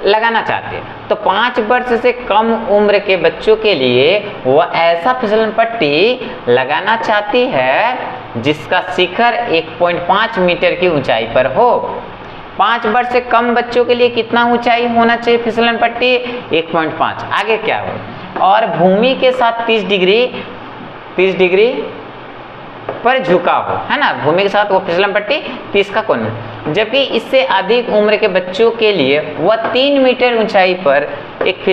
लगाना चाहते हैं। तो 5 वर्ष से कम उम्र के बच्चों के लिए वह ऐसा फिसलन पट्टी लगाना चाहती है जिसका शिखर 1.5 मीटर की ऊंचाई पर हो। 5 वर्ष से कम बच्चों के लिए कितना ऊंचाई होना चाहिए फिसलन पट्टी, 1.5। आगे क्या हो, और भूमि के साथ 30 डिग्री पर झुका हो, है ना, भूमि के साथ वो फिसलन पट्टी 30 का कोण में। जबकि इससे अधिक उम्र के बच्चों के लिए वह 3 मीटर ऊंचाई पर एक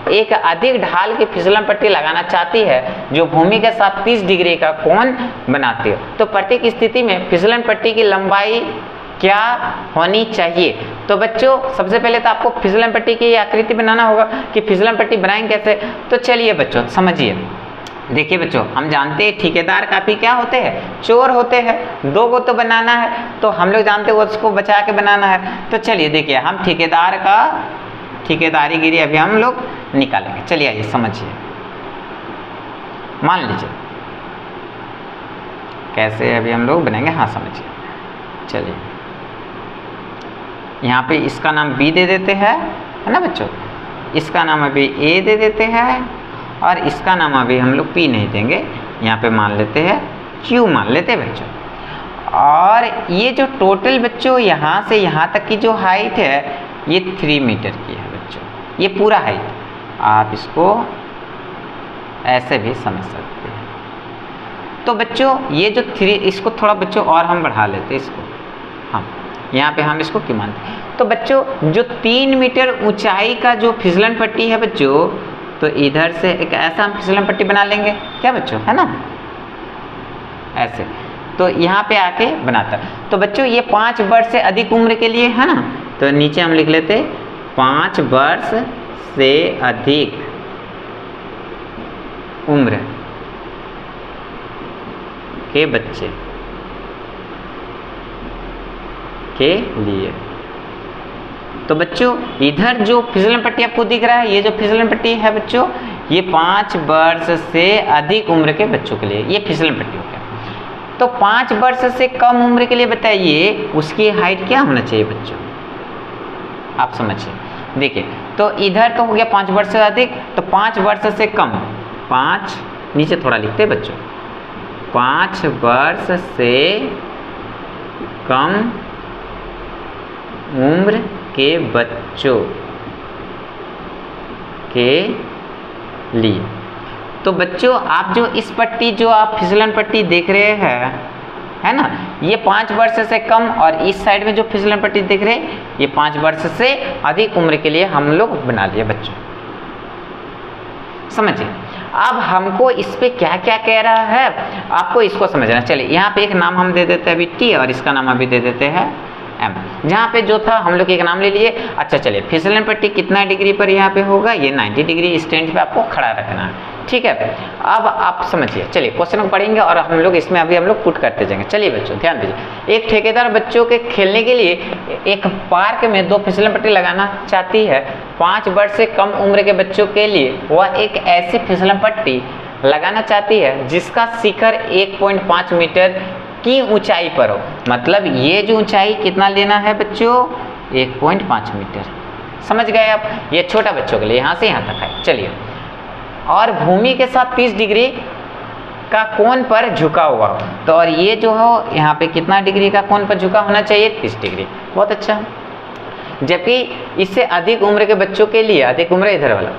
एक अधिक ढाल की फिसलन पट्टी लगाना चाहती है जो भूमि के साथ 30 डिग्री का कोण बनाती है। तो प्रत्येक स्थिति में फिसलन पट्टी की लंबाई क्या होनी चाहिए। तो बच्चों सबसे पहले तो आपको फिसलन पट्टी की आकृति बनाना होगा कि फिसलन पट्टी बनाएंगे कैसे। तो चलिए बच्चों समझिए। देखिए बच्चों, हम जानते हैं ठेकेदार काफी क्या होते हैं, चोर होते हैं। 2 को तो बनाना है तो हम लोग जानते हैं उसको बचा के बनाना है। तो चलिए देखिए, हम ठेकेदार का ठेकेदारीगिरी अभी हम लोग निकालेंगे। चलिए आइए समझिए। मान लीजिए कैसे अभी हम लोग बनाएंगे, हाँ समझिए। चलिए यहाँ पे इसका नाम बी दे देते हैं, है ना बच्चों, इसका नाम अभी ए दे देते हैं और इसका नाम अभी हम लोग पी नहीं देंगे, यहाँ पे मान लेते हैं क्यू मान लेते हैं बच्चों। और ये जो टोटल बच्चों यहाँ से यहाँ तक की जो हाइट है ये 3 मीटर की है बच्चों, ये पूरा हाइट। आप इसको ऐसे भी समझ सकते हैं। तो बच्चों ये जो 3, इसको थोड़ा बच्चों और हम बढ़ा लेते हैं इसको, हम यहाँ पे हम इसको क्यों मानते हैं। तो बच्चों जो 3 मीटर ऊंचाई का जो फिसलन पट्टी है बच्चों, तो इधर से एक ऐसा हम फिसलन पट्टी बना लेंगे क्या बच्चों, है ना, ऐसे। तो यहाँ पे आके बनाता है। तो बच्चों ये 5 वर्ष से अधिक उम्र के लिए है ना, तो नीचे हम लिख लेते 5 वर्ष से अधिक उम्र के बच्चे के लिए। तो बच्चों इधर जो फिसलन पट्टी आपको दिख रहा है, ये जो फिसलन पट्टी है बच्चों, ये 5 वर्ष से अधिक उम्र के बच्चों के लिए ये फिसलन पट्टी हो गया। तो 5 वर्ष से कम उम्र के लिए बताइए उसकी हाइट क्या होना चाहिए बच्चों, आप समझिए। देखिए तो इधर तो हो गया 5 वर्ष से अधिक, तो 5 वर्ष से कम, 5 नीचे थोड़ा लिखते हैं बच्चों, 5 वर्ष से कम उम्र के बच्चों के लिए। तो बच्चों आप जो इस पट्टी जो आप फिसलन पट्टी देख रहे हैं, है ना, ये 5 वर्ष से कम, और इस साइड में जो फिसलन पट्टी देख रहे हैं ये 5 वर्ष से अधिक उम्र के लिए हम लोग बना लिए बच्चों, समझिए। अब हमको इस पे क्या क्या कह रहा है आपको इसको समझना। चलिए यहाँ पे एक नाम हम दे देते हैं अभी टी, और इसका नाम अभी दे देते हैं एम। जहाँ पे जो था हम लोग एक नाम ले लिए। अच्छा चलिए, फिसलन पट्टी कितना डिग्री पर यहाँ पे होगा, ये 90 डिग्री स्टैंड पे आपको खड़ा रखना है, ठीक है। अब आप समझिए, चलिए क्वेश्चन को पढ़ेंगे और हम लोग इसमें अभी हम लोग पुट करते जाएंगे। चलिए बच्चों ध्यान दीजिए। एक ठेकेदार बच्चों के खेलने के लिए एक पार्क में 2 फिसलन पट्टी लगाना चाहती है। 5 वर्ष से कम उम्र के बच्चों के लिए वह एक ऐसी फिसलन पट्टी लगाना चाहती है जिसका शिखर 1.5 मीटर की ऊंचाई पर हो। मतलब ये जो ऊंचाई कितना लेना है बच्चों, 1.5 मीटर, समझ गए आप। ये छोटा बच्चों के लिए यहाँ से यहाँ तक है। चलिए, और भूमि के साथ 30 डिग्री का कोण पर झुका हुआ हो। तो और ये जो हो यहाँ पे कितना डिग्री का कोण पर झुका होना चाहिए, 30 डिग्री, बहुत अच्छा। जबकि इससे अधिक उम्र के बच्चों के लिए, अधिक उम्र इधर वाला,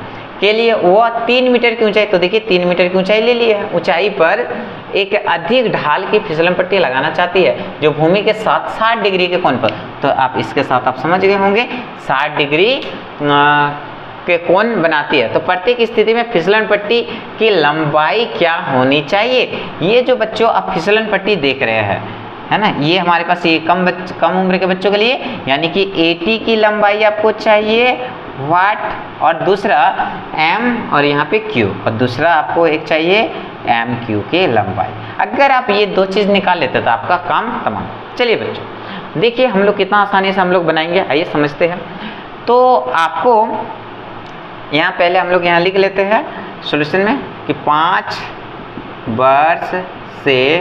के लिए वो 3 मीटर की ऊंचाई, तो देखिए 3 मीटर की ऊंचाई ले ली है, ऊंचाई पर एक अधिक ढाल की फिसलन पट्टी लगाना चाहती है जो भूमि के साथ 60 डिग्री के कोण पर, तो आप इसके साथ आप समझ गए होंगे 60 डिग्री के कोण बनाती है। तो प्रत्येक स्थिति में फिसलन पट्टी की लंबाई क्या होनी चाहिए, ये जो बच्चों आप फिसलन पट्टी देख रहे हैं है ना, ये हमारे पास ये कम उम्र के बच्चों के लिए यानी कि 80 की लंबाई आपको चाहिए वाट, और दूसरा m और यहाँ पे q, और दूसरा आपको एक चाहिए mq की लंबाई। अगर आप ये दो चीज़ निकाल लेते तो आपका काम तमाम। चलिए बच्चों देखिए हम लोग कितना आसानी से हम लोग बनाएंगे, आइए समझते हैं। तो आपको यहाँ पहले हम लोग यहाँ लिख लेते हैं सॉल्यूशन में कि 5 वर्ष से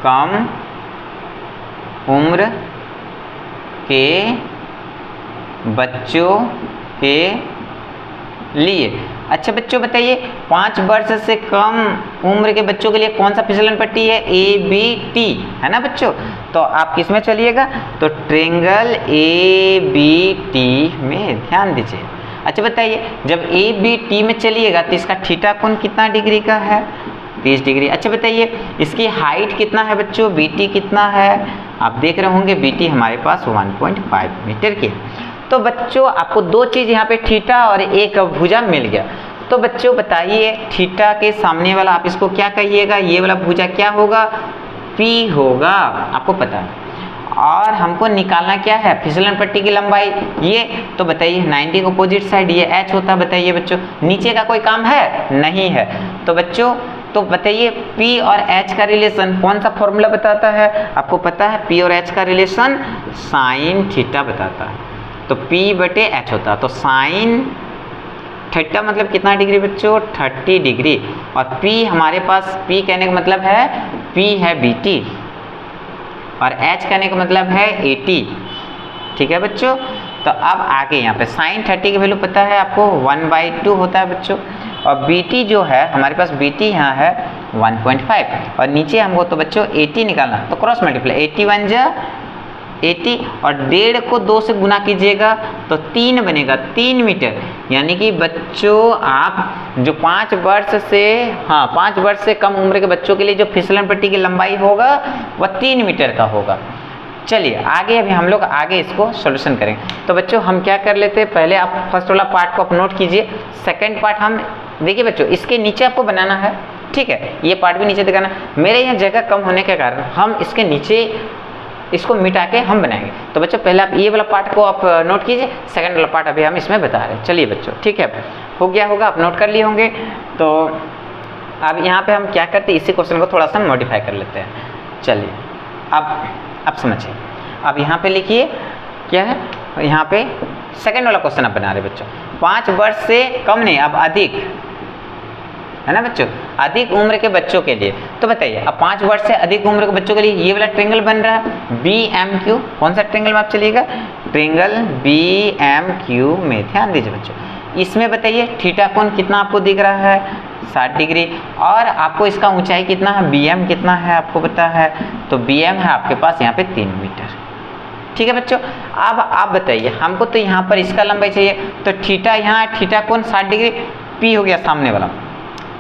कम उम्र के बच्चों के लिए, अच्छा बच्चों बताइए 5 वर्ष से कम उम्र के बच्चों के लिए कौन सा फिसलन पट्टी है, ABT है ना बच्चों। तो आप किस में चलिएगा, तो ट्रायंगल ABT में ध्यान दीजिए। अच्छा बताइए जब ABT में चलिएगा तो इसका थीटा कोण कितना डिग्री का है, 30 डिग्री। अच्छा बताइए इसकी हाइट कितना है बच्चों, BT कितना है, आप देख रहे होंगे BT हमारे पास 1.5 मीटर की। तो बच्चों आपको दो चीज़ यहाँ पे थीटा और एक भुजा मिल गया। तो बच्चों बताइए थीटा के सामने वाला आप इसको क्या कहिएगा, ये वाला भुजा क्या होगा, P होगा, आपको पता है। और हमको निकालना क्या है, फिसलन पट्टी की लंबाई ये, तो बताइए 90 के अपोजिट साइड ये h होता है। बताइए बच्चों नीचे का कोई काम है नहीं है, तो बच्चों तो बताइए P और H का रिलेशन कौन सा फॉर्मूला बताता है, आपको पता है P और H का रिलेशन साइन थीटा बताता है। तो P बटे H होता है, तो साइन थीटा मतलब कितना डिग्री बच्चों, 30 डिग्री। और P हमारे पास P कहने का मतलब है P है BT और H कहने का मतलब है 80, ठीक है बच्चों। तो अब आगे यहाँ पे साइन 30 की वैल्यू पता है आपको 1/2 होता है बच्चों, और BT जो है हमारे पास BT यहाँ है 1.5 और नीचे हमको तो बच्चों 80 निकालना, तो क्रॉस मल्टीप्लाई 81 जा 80 और 1.5 को 2 से गुना कीजिएगा तो 3 बनेगा, 3 मीटर। यानी कि बच्चों आप जो 5 वर्ष से कम उम्र के बच्चों के लिए जो फिसलन पट्टी की लंबाई होगा वह 3 मीटर का होगा। चलिए आगे अभी हम लोग आगे इसको सॉल्यूशन करेंगे। तो बच्चों हम क्या कर लेते हैं, पहले आप फर्स्ट वाला पार्ट को आप नोट कीजिए, सेकंड पार्ट हम देखिए बच्चों इसके नीचे आपको बनाना है, ठीक है, ये पार्ट भी नीचे दिखाना। मेरे यहाँ जगह कम होने के कारण हम इसके नीचे इसको मिटा के हम बनाएंगे। तो बच्चों पहले आप ये वाला पार्ट को आप नोट कीजिए, सेकंड वाला पार्ट अभी हम इसमें बता रहे हैं। चलिए बच्चों ठीक है, हो गया होगा, आप नोट कर लिए होंगे। तो अब यहाँ पे हम क्या करते हैं, इसी क्वेश्चन को थोड़ा सा मॉडिफाई कर लेते हैं। चलिए अब समझिए, अब यहाँ पे लिखिए क्या है, यहाँ पे सेकंड वाला क्वेश्चन आप बना रहे बच्चों, 5 वर्ष से कम नहीं अब अधिक है ना बच्चों, अधिक उम्र के बच्चों के लिए। तो बताइए अब 5 वर्ष से अधिक उम्र के बच्चों के लिए ये वाला ट्रायंगल बन रहा है BMQ। कौन सा ट्रायंगल में आप चलिएगा, ट्रायंगल BMQ में ध्यान दीजिए बच्चों। इसमें बताइए थीटा कोण कितना आपको दिख रहा है, 60 डिग्री, और आपको इसका ऊंचाई कितना है, BM कितना है आपको पता है, तो BM है आपके पास यहाँ पे 3 मीटर, ठीक है बच्चों। अब आप बताइए हमको तो यहाँ पर इसका लंबाई चाहिए, तो थीटा यहाँ थीटा कोण 60 डिग्री, P हो गया सामने वाला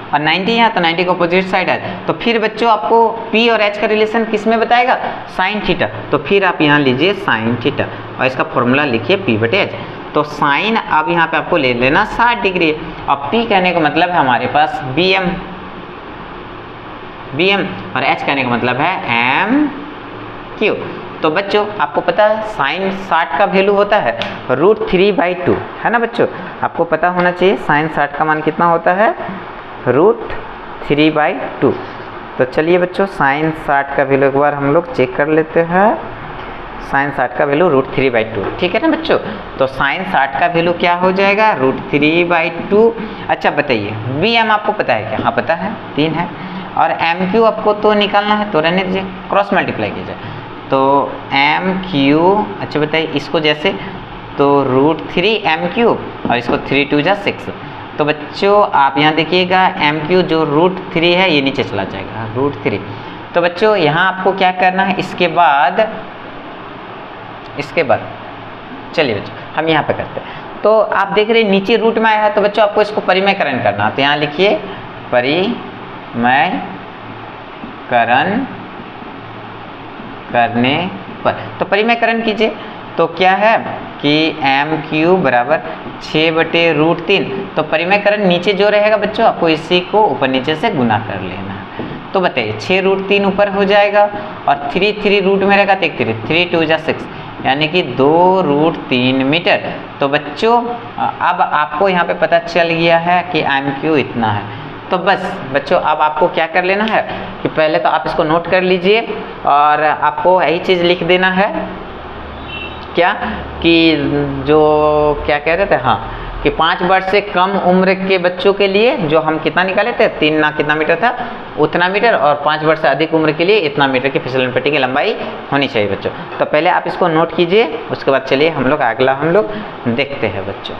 और 90 यहाँ, तो 90 को अपोजिट साइड है। तो फिर बच्चों आपको P और H का रिलेशन किस में बताएगा, साइन थीटा। तो फिर आप यहाँ लीजिए साइन थीटा और इसका फॉर्मूला लिखिए P बटे H। तो साइन अब यहाँ पे आपको ले लेना 60 डिग्री, और P कहने का मतलब है हमारे पास BM और H कहने का मतलब है MQ। तो बच्चों आपको पता है साइन 60 का वैल्यू होता है √3/2 है ना बच्चों, आपको पता होना चाहिए साइन 60 का मान कितना होता है, √3/2। तो चलिए बच्चों साइन 60 का वैल्यू एक बार हम लोग चेक कर लेते हैं, साइन 60 का वैल्यू √3/2, ठीक है ना बच्चों। तो साइन 60 का वैल्यू क्या हो जाएगा, √3/2। अच्छा बताइए BM आपको पता है क्या, हाँ पता है 3 है, और MQ आपको तो निकालना है, तो रहने दीजिए, क्रॉस मल्टीप्लाई कीजिए। तो MQ, अच्छा बताइए इसको जैसे, तो √3MQ और इसको 3 2 जा 6। तो बच्चों आप यहाँ देखिएगा MQ जो √3 है ये नीचे चला जाएगा √3। तो बच्चों यहाँ आपको क्या करना है, इसके बाद चलिए बच्चों हम यहाँ पे करते हैं। तो आप देख रहे हैं नीचे रूट में आया है, तो बच्चों आपको इसको परिमयकरण करना, तो यहाँ लिखिए परिमयकरण करने पर, तो परिमयकरण कीजिए, तो क्या है कि MQ बराबर 6/√3, तो परिमयकरण नीचे जो रहेगा बच्चों आपको इसी को ऊपर नीचे से गुना कर लेना है। तो बताइए 6√3 ऊपर हो जाएगा और 3 रूट में रहेगा, तो 3 2 जा 6, यानी कि 2√3 मीटर। तो बच्चों अब आपको यहाँ पे पता चल गया है कि MQ इतना है। तो बस बच्चों अब आपको क्या कर लेना है कि पहले तो आप इसको नोट कर लीजिए और आपको यही चीज़ लिख देना है, क्या कि जो क्या कह रहे थे, हाँ, कि 5 वर्ष से कम उम्र के बच्चों के लिए जो हम कितना निकाले थे, 3 ना कितना मीटर था उतना मीटर, और 5 वर्ष से अधिक उम्र के लिए इतना मीटर की फिसलन पट्टी की लंबाई होनी चाहिए बच्चों। तो पहले आप इसको नोट कीजिए, उसके बाद चलिए हम लोग अगला हम लोग देखते हैं बच्चों।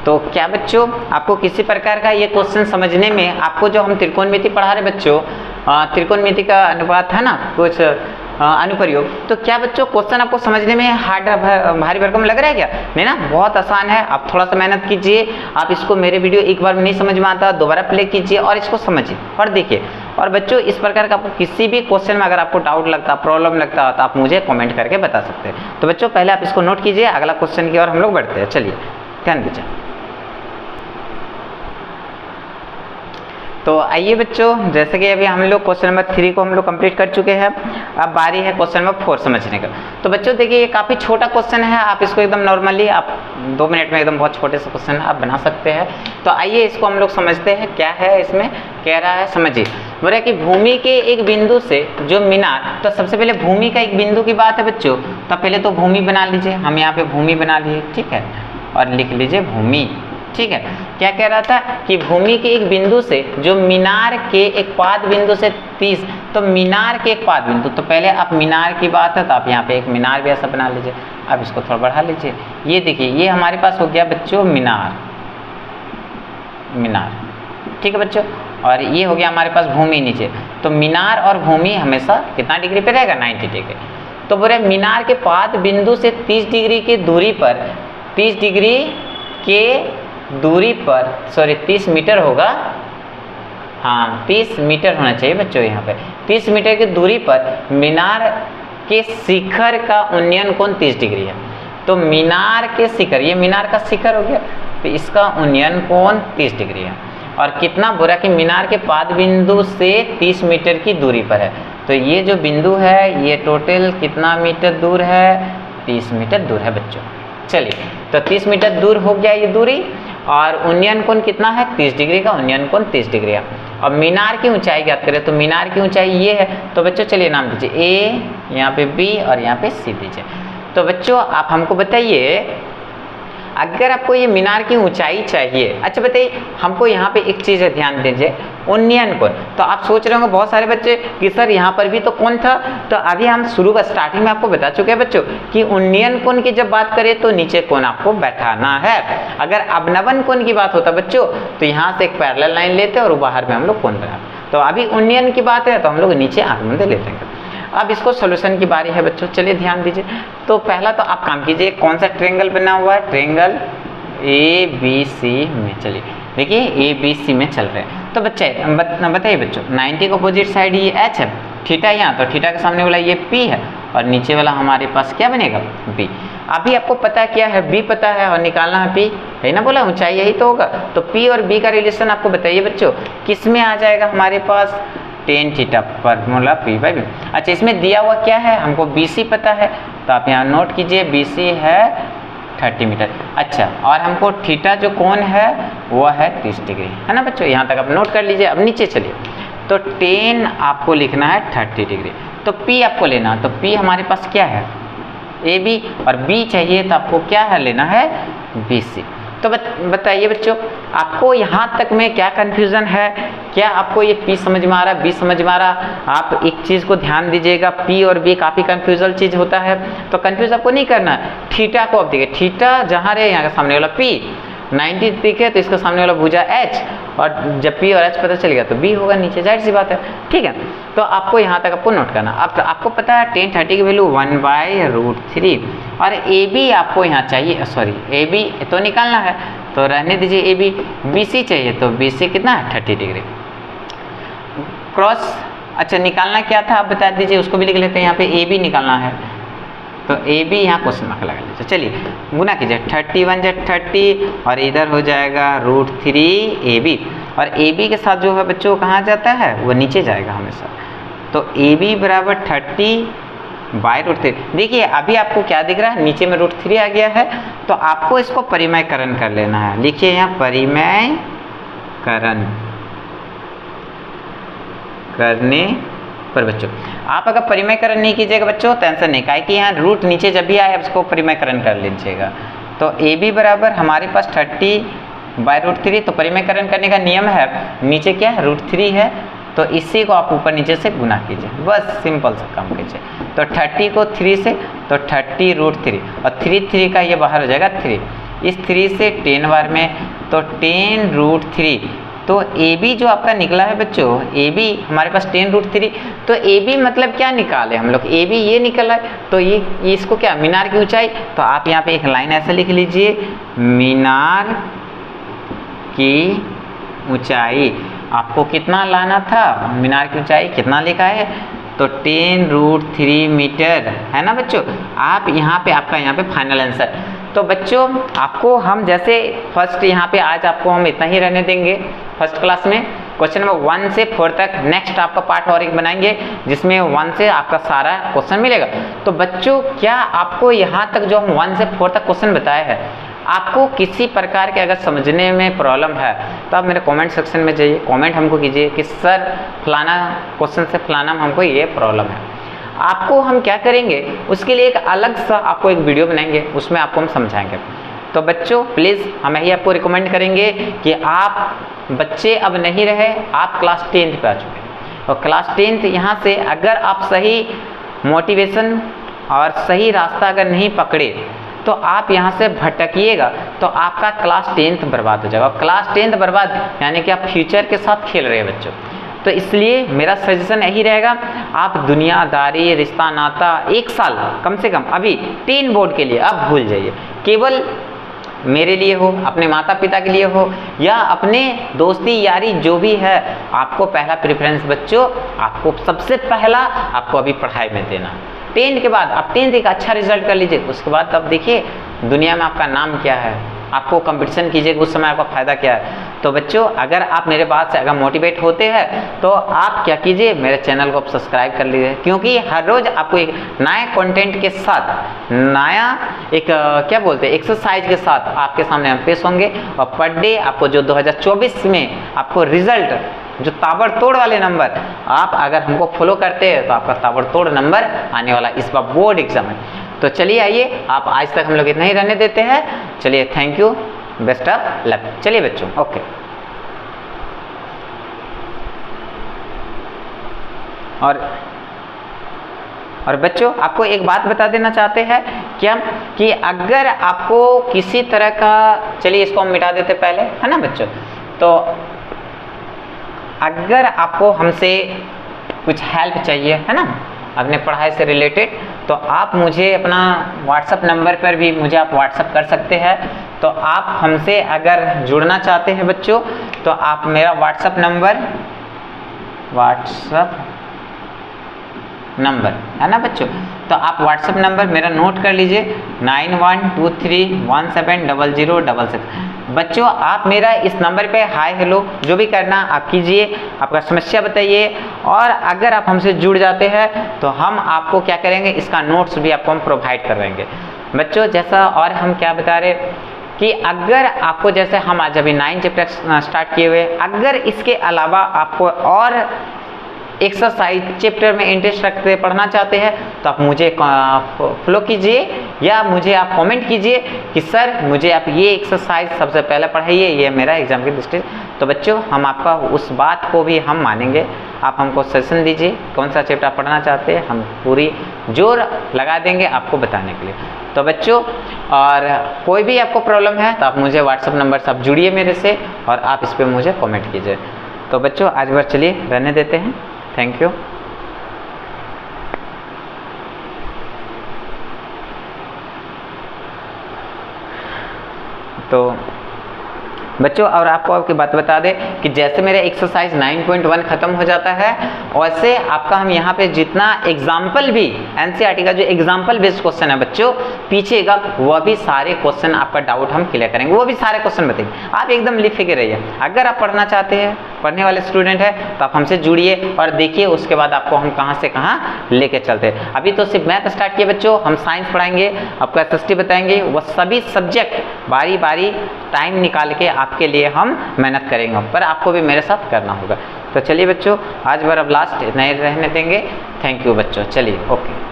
तो क्या बच्चों आपको किसी प्रकार का ये क्वेश्चन समझने में, आपको जो हम त्रिकोणमिति पढ़ा रहे बच्चों, त्रिकोणमिति का अनुपात है ना, कुछ अनुप्रयोग, तो क्या बच्चों क्वेश्चन आपको समझने में हार्ड भारी भरकम लग रहा है क्या? नहीं ना, बहुत आसान है। आप थोड़ा सा मेहनत कीजिए, आप इसको मेरे वीडियो एक बार में नहीं समझ में आता दोबारा प्ले कीजिए और इसको समझिए और देखिए। और बच्चों इस प्रकार का आपको किसी भी क्वेश्चन में अगर आपको डाउट लगता, प्रॉब्लम लगता तो आप मुझे कॉमेंट करके बता सकते हैं। तो बच्चों पहले आप इसको नोट कीजिए, अगला क्वेश्चन की ओर हम लोग बढ़ते हैं। चलिए ध्यान दीजिए। तो आइए बच्चों, जैसे कि अभी हम लोग क्वेश्चन नंबर 3 को हम लोग कंप्लीट कर चुके हैं, अब बारी है क्वेश्चन नंबर 4 समझने का। तो बच्चों देखिए ये काफ़ी छोटा क्वेश्चन है, आप इसको एकदम नॉर्मली आप 2 मिनट में एकदम बहुत छोटे से क्वेश्चन आप बना सकते हैं। तो आइए इसको हम लोग समझते हैं क्या है इसमें कह रहा है, समझिए। बोल रहा है कि भूमि के एक बिंदु से जो मीनार, तो सबसे पहले भूमि का एक बिंदु की बात है बच्चों, तो पहले तो भूमि बना लीजिए, हम यहाँ पे भूमि बना लिए, ठीक है, और लिख लीजिए भूमि, ठीक है। क्या कह रहा था कि भूमि के एक बिंदु से जो मीनार के एक पाद बिंदु से 30, तो मीनार के एक पाद बिंदु, तो पहले आप मीनार की बात है तो आप यहाँ पे एक मीनार भी ऐसा बना लीजिए। अब इसको थोड़ा बढ़ा लीजिए, ये देखिए ये हमारे पास हो गया बच्चों मीनार, ठीक है बच्चों, और ये हो गया हमारे पास भूमि नीचे। तो मीनार और भूमि हमेशा कितना डिग्री पे रहेगा, 90 डिग्री। तो बोले मीनार के पाद बिंदु से 30 डिग्री की दूरी पर, 30 डिग्री के दूरी पर, सॉरी 30 मीटर होगा, हाँ 30 मीटर होना चाहिए बच्चों यहाँ पे, 30 मीटर की दूरी पर मीनार के शिखर का उन्नयन कोण 30 डिग्री है। तो मीनार के शिखर, ये मीनार का शिखर हो गया, तो इसका उन्नयन कोण 30 डिग्री है। और कितना बोला कि मीनार के पाद बिंदु से 30 मीटर की दूरी पर है। तो ये जो बिंदु है ये टोटल कितना मीटर दूर है, 30 मीटर दूर है बच्चों। चलिए तो 30 मीटर दूर हो गया ये दूरी, और उन्नयन कोण कितना है, 30 डिग्री का उन्नयन कोण 30 डिग्री है। अब मीनार की ऊंचाई ज्ञात करें, तो मीनार की ऊंचाई ये है। तो बच्चों चलिए नाम दीजिए ए, यहाँ पे बी और यहाँ पे सी दीजिए। तो बच्चों आप हमको बताइए, अगर आपको ये मीनार की ऊंचाई चाहिए, अच्छा बताइए हमको यहाँ पे एक चीज़ है ध्यान दीजिए, उन्नयन कोण। तो आप सोच रहे होंगे बहुत सारे बच्चे कि सर यहाँ पर भी तो कोण था, तो अभी हम शुरू का स्टार्टिंग में आपको बता चुके हैं बच्चों कि उन्नयन कोण की जब बात करें तो नीचे कोण आपको बैठाना है। अगर अवनवन कोण की बात होता बच्चों तो यहाँ से एक पैरेलल लाइन लेते और बाहर में हम लोग कोण बनाते। तो अभी उन्नयन की बात है तो हम लोग नीचे आंखबंद ले लेंगे। अब इसको सोल्यूशन की बारी है बच्चों, चलिए ध्यान दीजिए। तो पहला तो आप काम कीजिए, कौन सा ट्रायंगल बना हुआ है, ट्रायंगल ABC में। चलिए देखिए ABC में चल रहे हैं। तो बच्चे बताइए बच्चों 90 का अपोजिट साइड ये H है, थीटा यहाँ, तो थीटा के सामने वाला ये P है और नीचे वाला हमारे पास क्या बनेगा B। अभी आपको पता क्या है, B पता है और निकालना है P, है ना, बोला ऊंचाई यही तो होगा। तो P और B का रिलेशन आपको बताइए बच्चों किस में आ जाएगा हमारे पास, tan थीटा फॉर्मूला P/B। अच्छा इसमें दिया हुआ क्या है, हमको BC पता है, तो आप यहाँ नोट कीजिए BC है 30 मीटर। अच्छा और हमको थीटा जो कोण है वो है 30 डिग्री, है ना बच्चों, यहाँ तक आप नोट कर लीजिए। अब नीचे चलिए, तो tan आपको लिखना है 30 डिग्री, तो P आपको लेना, तो P हमारे पास क्या है AB, और B चाहिए तो आपको क्या है लेना है BC। तो बताइए बच्चों आपको यहाँ तक में क्या कन्फ्यूज़न है, क्या आपको ये P समझ में आ रहा, B समझ में आ रहा। आप एक चीज़ को ध्यान दीजिएगा, P और B काफ़ी कन्फ्यूजल चीज़ होता है, तो कन्फ्यूज आपको नहीं करना। थीटा को आप देखिए, थीटा जहाँ रहे यहाँ का सामने वाला P 90 दिखे तो इसका सामने वाला भुजा H, और जब P और H पता चल गया तो B होगा नीचे, जाहिर सी बात है। ठीक है, तो आपको यहाँ तक आपको नोट करना। अब आपको पता है tan 30 की वैल्यू 1/√3 और AB आपको यहाँ चाहिए, सॉरी AB तो निकालना है तो रहने दीजिए AB। BC चाहिए तो BC कितना है 30 डिग्री। क्रॉस अच्छा निकालना क्या था आप बता दीजिए, उसको भी लिख लेते हैं। यहाँ पे AB निकालना है तो AB यहाँ क्वेश्चन मार्क लगा लीजिए। चलिए गुना कीजिए, 31 जा 30 और इधर हो जाएगा √3 AB और AB के साथ जो है बच्चों कहाँ जाता है, वो नीचे जाएगा हमेशा। तो AB बराबर 30/√3। देखिए अभी आपको क्या दिख रहा है, नीचे में √3 आ गया है तो आपको इसको परिमयकरण कर लेना है। लिखिए यहाँ परिमयकरण करने पर बच्चों, आप अगर परिमयकरण नहीं कीजिएगा बच्चों टेंशन नहीं, काहे कि यहाँ रूट नीचे जब भी आए इसको परिमयकरण कर लीजिएगा। तो AB बराबर हमारे पास 30/√3, तो परिमयकरण करने का नियम है नीचे क्या है √3 है तो इसी को आप ऊपर नीचे से गुना कीजिए, बस सिंपल सा काम कीजिए। तो 30 को 3 से तो 30√3 और 3 का ये बाहर हो जाएगा 3, इस 3 से 10 बार में तो 10√3। तो AB जो आपका निकला है बच्चों, AB हमारे पास 10√3, तो AB मतलब क्या निकाले हम लोग, AB ये निकला है तो ये इसको क्या मीनार की ऊंचाई, तो आप यहाँ पे एक लाइन ऐसे लिख लीजिए, मीनार की ऊंचाई आपको कितना लाना था, मीनार की ऊंचाई कितना लिखा है तो 10√3 मीटर है ना बच्चों। आप यहाँ पे आपका यहाँ पे फाइनल आंसर। तो बच्चों आपको हम जैसे फर्स्ट यहाँ पे आज आपको हम इतना ही रहने देंगे फर्स्ट क्लास में। क्वेश्चन नंबर 1 से 4 तक नेक्स्ट आपका पार्ट और एक बनाएंगे जिसमें 1 से आपका सारा क्वेश्चन मिलेगा। तो बच्चों क्या आपको यहाँ तक जो हम 1 से 4 तक क्वेश्चन बताए हैं, आपको किसी प्रकार के अगर समझने में प्रॉब्लम है तो आप मेरे कमेंट सेक्शन में जाइए, कमेंट हमको कीजिए कि सर फलाना क्वेश्चन से फलाना हमको ये प्रॉब्लम है। आपको हम क्या करेंगे उसके लिए एक अलग सा आपको एक वीडियो बनाएंगे, उसमें आपको हम समझाएंगे। तो बच्चों प्लीज़ हम यही आपको रिकमेंड करेंगे कि आप बच्चे अब नहीं रहे, आप क्लास 10th पे आ चुके हैं और क्लास 10th यहाँ से अगर आप सही मोटिवेशन और सही रास्ता अगर नहीं पकड़े तो आप यहाँ से भटकिएगा तो आपका क्लास 10th बर्बाद हो जाएगा। क्लास 10th बर्बाद यानी कि आप फ्यूचर के साथ खेल रहे हैं बच्चों। तो इसलिए मेरा सजेशन यही रहेगा, आप दुनियादारी रिश्ता नाता 1 साल कम से कम अभी 10 बोर्ड के लिए आप भूल जाइए, केवल मेरे लिए हो, अपने माता पिता के लिए हो या अपने दोस्ती यारी जो भी है, आपको पहला प्रेफरेंस बच्चों आपको सबसे पहला आपको अभी पढ़ाई में देना। 10 के बाद आप 10th का अच्छा रिजल्ट कर लीजिए, उसके बाद तब देखिए दुनिया में आपका नाम क्या है, आपको कंपटीशन कीजिएगा उस समय आपका फ़ायदा क्या है। तो बच्चों अगर आप मेरे बात से अगर मोटिवेट होते हैं तो आप क्या कीजिए मेरे चैनल को आप सब्सक्राइब कर लीजिए, क्योंकि हर रोज़ आपको एक नए कंटेंट के साथ नया एक क्या बोलते हैं एक्सरसाइज के साथ आपके सामने हम पेश होंगे और पर डे आपको जो 2024 में आपको रिजल्ट जो ताबड़तोड़ वाले नंबर आप अगर हमको फॉलो करते हैं तो आपका ताबड़तोड़ नंबर आने वाला इस बार बोर्ड एग्जाम है। तो चलिए आइए, आप आज तक हम लोग इतना ही रहने देते हैं। चलिए thank you, best of luck. चलिए बच्चों ओके। और बच्चों आपको एक बात बता देना चाहते हैं क्या कि अगर आपको किसी तरह का, चलिए इसको हम मिटा देते पहले है ना बच्चों। तो अगर आपको हमसे कुछ हेल्प चाहिए है ना अपने पढ़ाई से रिलेटेड, तो आप मुझे अपना व्हाट्सएप नंबर पर भी मुझे आप व्हाट्सएप कर सकते हैं। तो आप हमसे अगर जुड़ना चाहते हैं बच्चों तो आप मेरा व्हाट्सएप नंबर है ना बच्चों, तो आप व्हाट्सएप नंबर मेरा नोट कर लीजिए 9123170066। बच्चों आप मेरा इस नंबर पे हाय हेलो जो भी करना आप कीजिए, आपका समस्या बताइए और अगर आप हमसे जुड़ जाते हैं तो हम आपको क्या करेंगे इसका नोट्स भी आपको हम प्रोवाइड करवाएंगे। बच्चों जैसा और हम क्या बता रहे कि अगर आपको जैसे हम आज अभी 9 चैप्टर स्टार्ट किए हुए, अगर इसके अलावा आपको और एक्सरसाइज चैप्टर में इंटरेस्ट रखते पढ़ना चाहते हैं तो आप मुझे फॉलो कीजिए या मुझे आप कमेंट कीजिए कि सर मुझे आप ये एक्सरसाइज सबसे पहले पढ़ाइए, ये मेरा एग्जाम की दृष्टि। तो बच्चों हम आपका उस बात को भी हम मानेंगे, आप हमको सजेशन दीजिए कौन सा चैप्टर पढ़ना चाहते हैं, हम पूरी जोर लगा देंगे आपको बताने के लिए। तो बच्चों और कोई भी आपको प्रॉब्लम है तो आप मुझे व्हाट्सअप नंबर से आप जुड़िए मेरे से और आप इस पर मुझे कमेंट कीजिए। तो बच्चों आज बार चलिए रहने देते हैं। Thank you. तो बच्चों और आपको आपकी बात बता दें कि जैसे मेरा एक्सरसाइज 9.1 खत्म हो जाता है वैसे आपका हम यहाँ पे जितना एग्जाम्पल भी एनसीईआरटी का जो एग्जाम्पल बेस्ड क्वेश्चन है बच्चों पीछे का वह भी सारे क्वेश्चन आपका डाउट हम क्लियर करेंगे, वो भी सारे क्वेश्चन बताएंगे। आप एकदम लिखे के रहिए। अगर आप पढ़ना चाहते हैं, पढ़ने वाले स्टूडेंट है तो आप हमसे जुड़िए और देखिए उसके बाद आपको हम कहाँ से कहाँ लेके चलते हैं। अभी तो सिर्फ मैथ स्टार्ट किए बच्चों, हम साइंस पढ़ाएंगे, आपको एसएसटी बताएंगे, वह सभी सब्जेक्ट बारी बारी टाइम निकाल के आपके लिए हम मेहनत करेंगे, पर आपको भी मेरे साथ करना होगा। तो चलिए बच्चों आज बार अब लास्ट नहीं रहने देंगे। थैंक यू बच्चों, चलिए ओके।